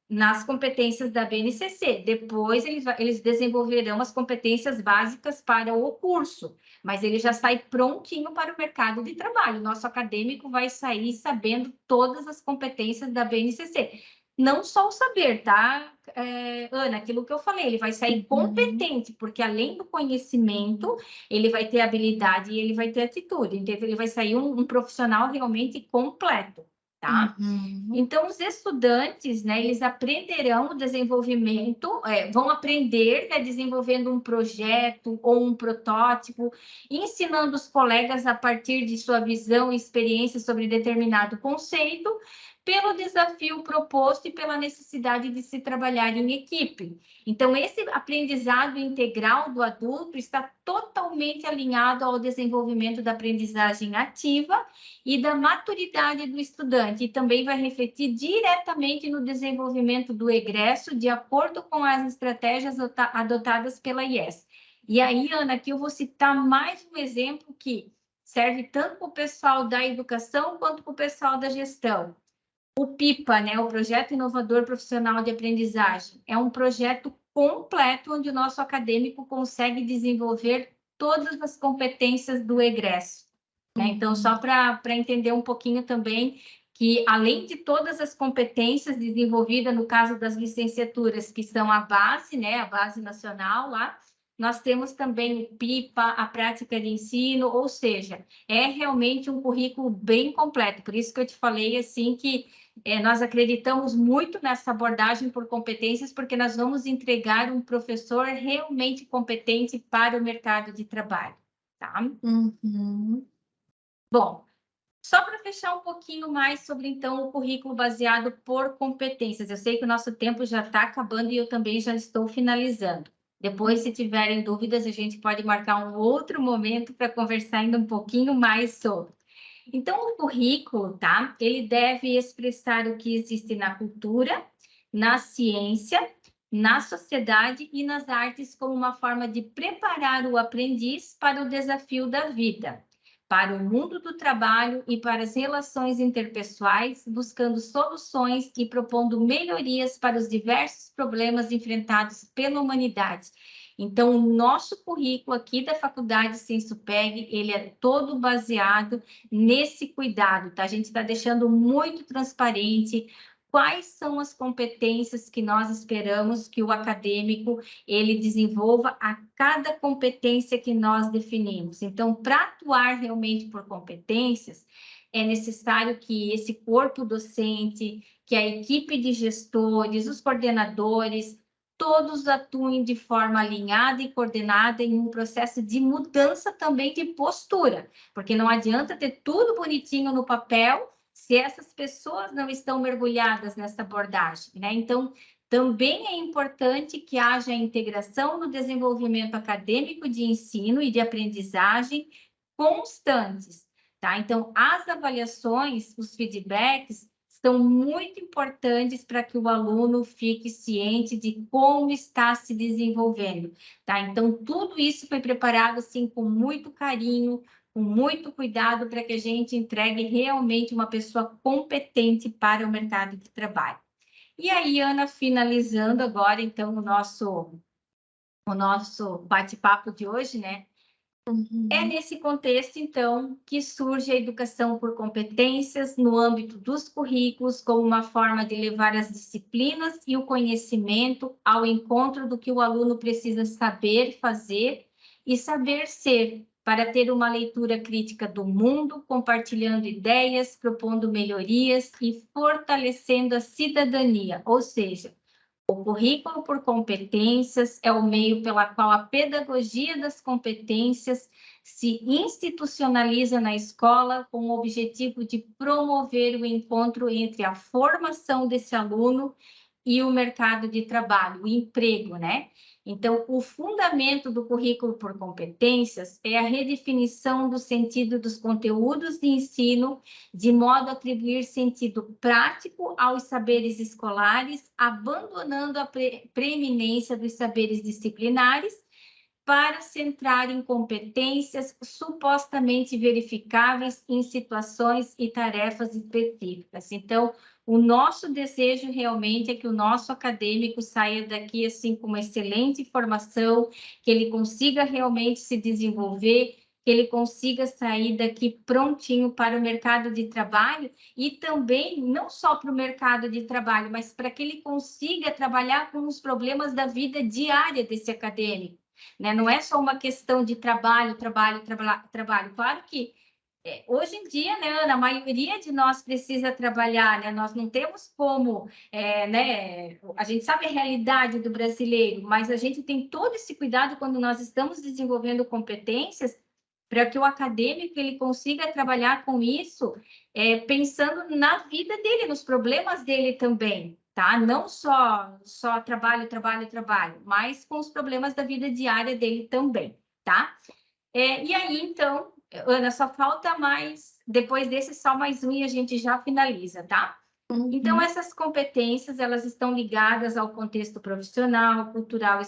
nas competências da BNCC. Depois, eles desenvolverão as competências básicas para o curso, mas ele já sai prontinho para o mercado de trabalho. O nosso acadêmico vai sair sabendo todas as competências da BNCC. Não só o saber, tá, Ana? Aquilo que eu falei, ele vai sair competente, porque além do conhecimento, ele vai ter habilidade e ele vai ter atitude. Então, ele vai sair um profissional realmente completo. Tá? Então, os estudantes, né, eles aprenderão o desenvolvimento, vão aprender, né, desenvolvendo um projeto ou um protótipo, ensinando os colegas a partir de sua visão e experiência sobre determinado conceito, pelo desafio proposto e pela necessidade de se trabalhar em equipe. Então, esse aprendizado integral do adulto está totalmente alinhado ao desenvolvimento da aprendizagem ativa e da maturidade do estudante, e também vai refletir diretamente no desenvolvimento do egresso, de acordo com as estratégias adotadas pela IES. E aí, Ana, aqui eu vou citar mais um exemplo que serve tanto para o pessoal da educação quanto para o pessoal da gestão. O PIPA, né, o Projeto Inovador Profissional de Aprendizagem, é um projeto completo onde o nosso acadêmico consegue desenvolver todas as competências do egresso. Né? Então, só para entender um pouquinho também que, além de todas as competências desenvolvidas no caso das licenciaturas, que são a base, né, a base nacional lá, nós temos também o PIPA, a prática de ensino, ou seja, é realmente um currículo bem completo. Por isso que eu te falei assim que nós acreditamos muito nessa abordagem por competências, porque nós vamos entregar um professor realmente competente para o mercado de trabalho, tá? Bom, só para fechar um pouquinho mais sobre, então, o currículo baseado por competências. Eu sei que o nosso tempo já está acabando e eu também já estou finalizando. Depois, se tiverem dúvidas, a gente pode marcar um outro momento para conversar ainda um pouquinho mais sobre. Então, o currículo, tá? Ele deve expressar o que existe na cultura, na ciência, na sociedade e nas artes como uma forma de preparar o aprendiz para o desafio da vida, para o mundo do trabalho e para as relações interpessoais, buscando soluções e propondo melhorias para os diversos problemas enfrentados pela humanidade. Então, o nosso currículo aqui da Faculdade Sensupeg, ele é todo baseado nesse cuidado, tá? A gente está deixando muito transparente quais são as competências que nós esperamos que o acadêmico ele desenvolva a cada competência que nós definimos. Então, para atuar realmente por competências, é necessário que esse corpo docente, que a equipe de gestores, os coordenadores, todos atuem de forma alinhada e coordenada em um processo de mudança também de postura, porque não adianta ter tudo bonitinho no papel se essas pessoas não estão mergulhadas nessa abordagem, né? Então, também é importante que haja integração no desenvolvimento acadêmico de ensino e de aprendizagem constantes, tá? Então, as avaliações, os feedbacks, são muito importantes para que o aluno fique ciente de como está se desenvolvendo, tá? Então, tudo isso foi preparado, assim, com muito carinho, com muito cuidado, para que a gente entregue realmente uma pessoa competente para o mercado de trabalho. E aí, Ana, finalizando agora, então, o nosso bate-papo de hoje, né? É nesse contexto, então, que surge a educação por competências no âmbito dos currículos, como uma forma de levar as disciplinas e o conhecimento ao encontro do que o aluno precisa saber fazer e saber ser, para ter uma leitura crítica do mundo, compartilhando ideias, propondo melhorias e fortalecendo a cidadania, ou seja, o currículo por competências é o meio pela qual a pedagogia das competências se institucionaliza na escola com o objetivo de promover o encontro entre a formação desse aluno e o mercado de trabalho, o emprego, né? Então, o fundamento do currículo por competências é a redefinição do sentido dos conteúdos de ensino, de modo a atribuir sentido prático aos saberes escolares, abandonando a preeminência dos saberes disciplinares, para centrar em competências supostamente verificáveis em situações e tarefas específicas. Então, o nosso desejo realmente é que o nosso acadêmico saia daqui assim com uma excelente formação, que ele consiga realmente se desenvolver, que ele consiga sair daqui prontinho para o mercado de trabalho e também não só para o mercado de trabalho, mas para que ele consiga trabalhar com os problemas da vida diária desse acadêmico, né? Não é só uma questão de trabalho. Claro que hoje em dia, né, Ana, a maioria de nós precisa trabalhar, né? Nós não temos como, né? A gente sabe a realidade do brasileiro, mas a gente tem todo esse cuidado quando nós estamos desenvolvendo competências para que o acadêmico ele consiga trabalhar com isso, pensando na vida dele, nos problemas dele também, tá? Não só trabalho, mas com os problemas da vida diária dele também, tá? E aí, então, Ana, só falta mais, depois desse, só mais um e a gente já finaliza, tá? Então, essas competências, elas estão ligadas ao contexto profissional, cultural e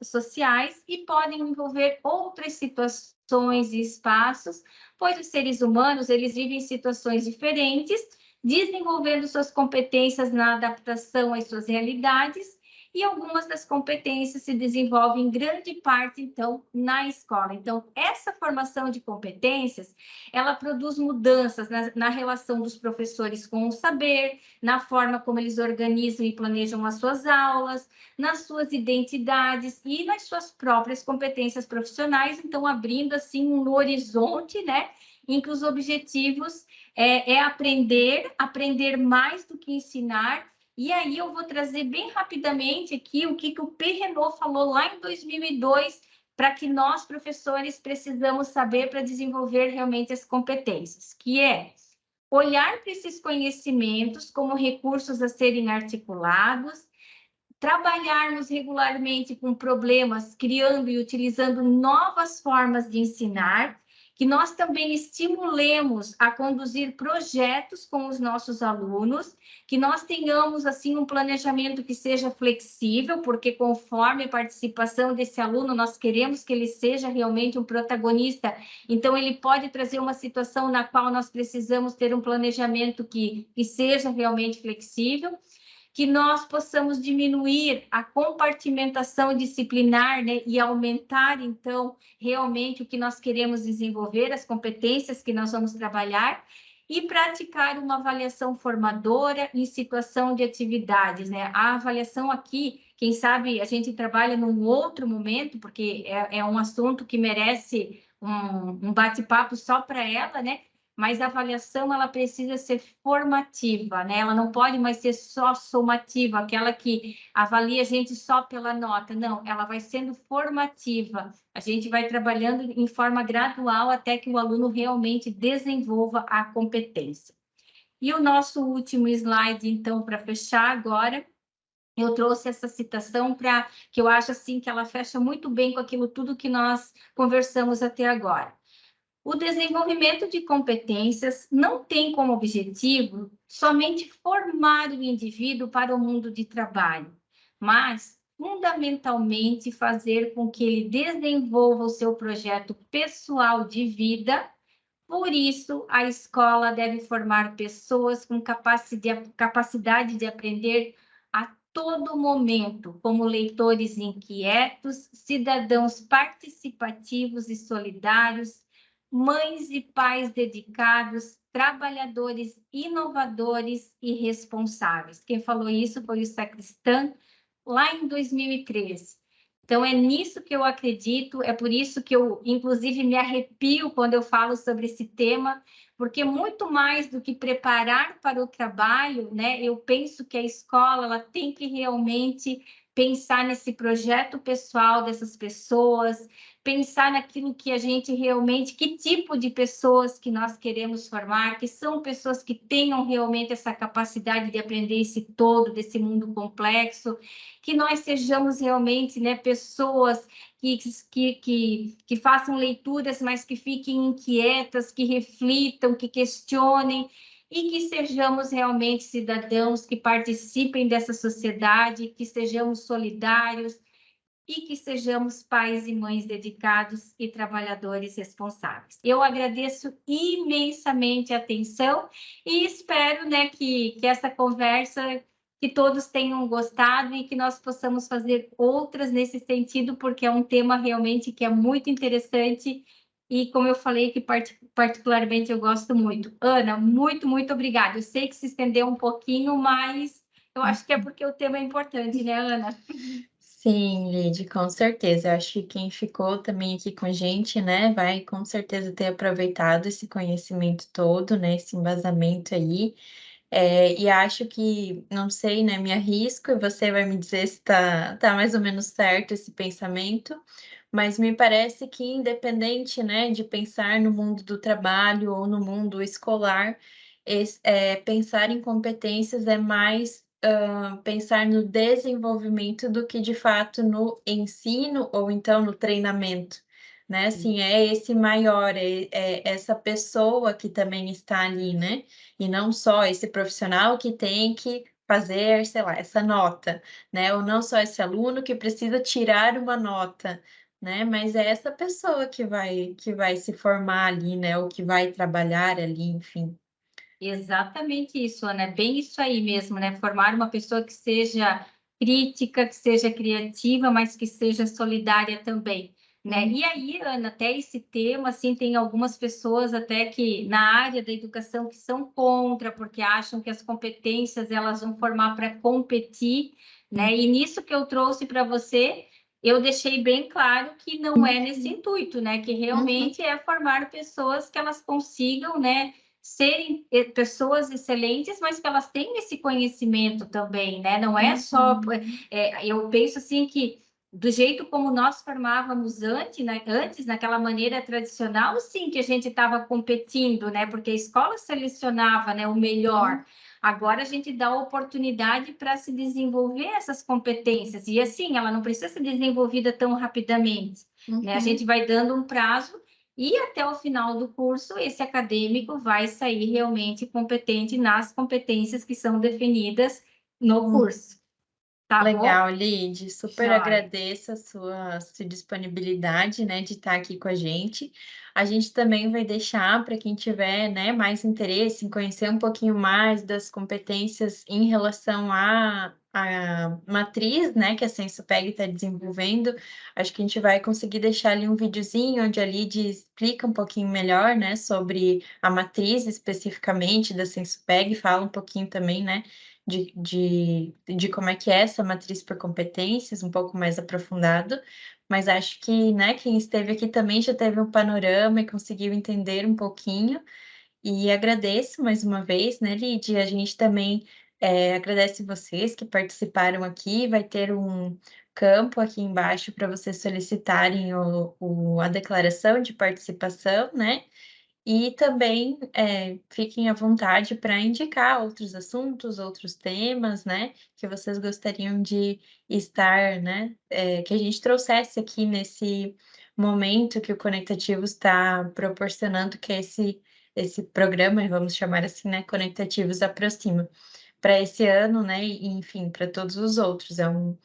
sociais e podem envolver outras situações e espaços, pois os seres humanos, eles vivem situações diferentes, desenvolvendo suas competências na adaptação às suas realidades, e algumas das competências se desenvolvem em grande parte, então, na escola. Então, essa formação de competências, ela produz mudanças na relação dos professores com o saber, na forma como eles organizam e planejam as suas aulas, nas suas identidades e nas suas próprias competências profissionais, então abrindo assim um horizonte, né, em que os objetivos é aprender mais do que ensinar. E aí eu vou trazer bem rapidamente aqui o que o Perrenot falou lá em 2002, para que nós, professores, precisamos saber para desenvolver realmente as competências, que é olhar para esses conhecimentos como recursos a serem articulados, trabalharmos regularmente com problemas, criando e utilizando novas formas de ensinar, que nós também estimulemos a conduzir projetos com os nossos alunos, que nós tenhamos assim um planejamento que seja flexível, porque conforme a participação desse aluno, nós queremos que ele seja realmente um protagonista, então ele pode trazer uma situação na qual nós precisamos ter um planejamento que seja realmente flexível, que nós possamos diminuir a compartimentação disciplinar, né, e aumentar, então, realmente o que nós queremos desenvolver, as competências que nós vamos trabalhar, e praticar uma avaliação formadora em situação de atividades, né? A avaliação aqui, quem sabe a gente trabalha num outro momento, porque é um assunto que merece um bate-papo só para ela, né? Mas a avaliação ela precisa ser formativa, né? Ela não pode mais ser só somativa, aquela que avalia a gente só pela nota. Não, ela vai sendo formativa. A gente vai trabalhando em forma gradual até que o aluno realmente desenvolva a competência. E o nosso último slide, então, para fechar agora, eu trouxe essa citação para que eu acho assim que ela fecha muito bem com aquilo tudo que nós conversamos até agora. O desenvolvimento de competências não tem como objetivo somente formar o indivíduo para o mundo de trabalho, mas, fundamentalmente, fazer com que ele desenvolva o seu projeto pessoal de vida. Por isso, a escola deve formar pessoas com capacidade de aprender a todo momento, como leitores inquietos, cidadãos participativos e solidários, mães e pais dedicados, trabalhadores inovadores e responsáveis. Quem falou isso foi o Sacristã, lá em 2013. Então, é nisso que eu acredito, é por isso que eu, inclusive, me arrepio quando eu falo sobre esse tema, porque muito mais do que preparar para o trabalho, né, eu penso que a escola ela tem que realmente pensar nesse projeto pessoal dessas pessoas, pensar naquilo que a gente realmente, que tipo de pessoas que nós queremos formar, que são pessoas que tenham realmente essa capacidade de aprender esse todo, desse mundo complexo, que nós sejamos realmente, né, pessoas que façam leituras, mas que fiquem inquietas, que reflitam, que questionem, e que sejamos realmente cidadãos que participem dessa sociedade, que sejamos solidários, e que sejamos pais e mães dedicados e trabalhadores responsáveis. Eu agradeço imensamente a atenção e espero, né, que essa conversa, que todos tenham gostado e que nós possamos fazer outras nesse sentido, porque é um tema realmente que é muito interessante e, como eu falei, que particularmente eu gosto muito. Ana, muito, muito obrigada. Eu sei que se estendeu um pouquinho, mas eu acho que é porque o tema é importante, né, Ana? Sim, Lid, com certeza. Eu acho que quem ficou também aqui com a gente, né, vai com certeza ter aproveitado esse conhecimento todo, né, esse embasamento aí. E acho que, não sei, né, me arrisco e você vai me dizer se tá mais ou menos certo esse pensamento, mas me parece que independente, né, de pensar no mundo do trabalho ou no mundo escolar, pensar em competências é mais pensar no desenvolvimento do que de fato no ensino ou então no treinamento, né? Assim, é esse maior, é essa pessoa que também está ali, né? E não só esse profissional que tem que fazer, sei lá, essa nota, né? Ou não só esse aluno que precisa tirar uma nota, né? Mas é essa pessoa que vai se formar ali, né? Ou que vai trabalhar ali, enfim. Exatamente isso, Ana, é bem isso aí mesmo, né? Formar uma pessoa que seja crítica, que seja criativa, mas que seja solidária também, né? Uhum, E aí, Ana, até esse tema, assim, tem algumas pessoas até que na área da educação que são contra, porque acham que as competências elas vão formar para competir, uhum, né? E nisso que eu trouxe para você, eu deixei bem claro que não é nesse intuito, né? Que uhum, realmente é formar pessoas que elas consigam, né, serem pessoas excelentes, mas que elas têm esse conhecimento também, né? Não é só. uhum, Eu penso assim que do jeito como nós formávamos antes, né, antes, naquela maneira tradicional, sim, que a gente estava competindo, né? Porque a escola selecionava, né, o melhor. Agora a gente dá oportunidade para se desenvolver essas competências. E assim, ela não precisa ser desenvolvida tão rapidamente, né? A uhum, gente vai dando um prazo e até o final do curso, esse acadêmico vai sair realmente competente nas competências que são definidas no uhum. curso, tá bom? Legal, Lid, super Joia. agradeço a sua disponibilidade, né, de estar aqui com a gente. A gente também vai deixar para quem tiver, né, mais interesse em conhecer um pouquinho mais das competências em relação à matriz, né, que a SensoPeg está desenvolvendo. Acho que a gente vai conseguir deixar ali um videozinho onde a Lid explica um pouquinho melhor, né, sobre a matriz especificamente da SensoPeg, fala um pouquinho também, né, de como é que é essa matriz por competências, um pouco mais aprofundado, mas acho que, né, quem esteve aqui também já teve um panorama e conseguiu entender um pouquinho, e agradeço mais uma vez, né, Lidia, a gente também agradece vocês que participaram aqui, vai ter um campo aqui embaixo para vocês solicitarem a declaração de participação, né, e também, fiquem à vontade para indicar outros assuntos, outros temas, né, que vocês gostariam de estar, né, que a gente trouxesse aqui nesse momento que o Conectativos está proporcionando, que é esse programa, vamos chamar assim, né, Conectativos Aproxima para esse ano, né, e enfim, para todos os outros. É um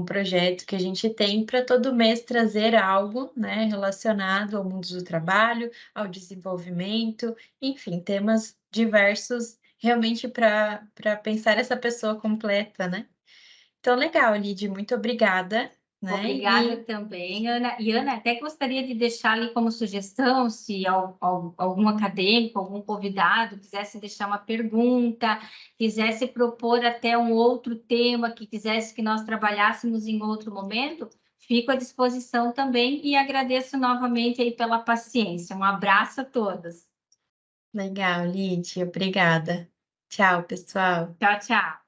projeto que a gente tem para todo mês trazer algo, né, relacionado ao mundo do trabalho, ao desenvolvimento, enfim, temas diversos realmente para pensar essa pessoa completa, né. Então legal, Lid, muito obrigada, né, Obrigada também, Ana. E, Ana, até gostaria de deixar ali como sugestão, se algum acadêmico, algum convidado quisesse deixar uma pergunta, quisesse propor até um outro tema, que quisesse que nós trabalhássemos em outro momento, fico à disposição também e agradeço novamente aí pela paciência. Um abraço a todos. legal, Lid, obrigada. Tchau, pessoal. Tchau, tchau.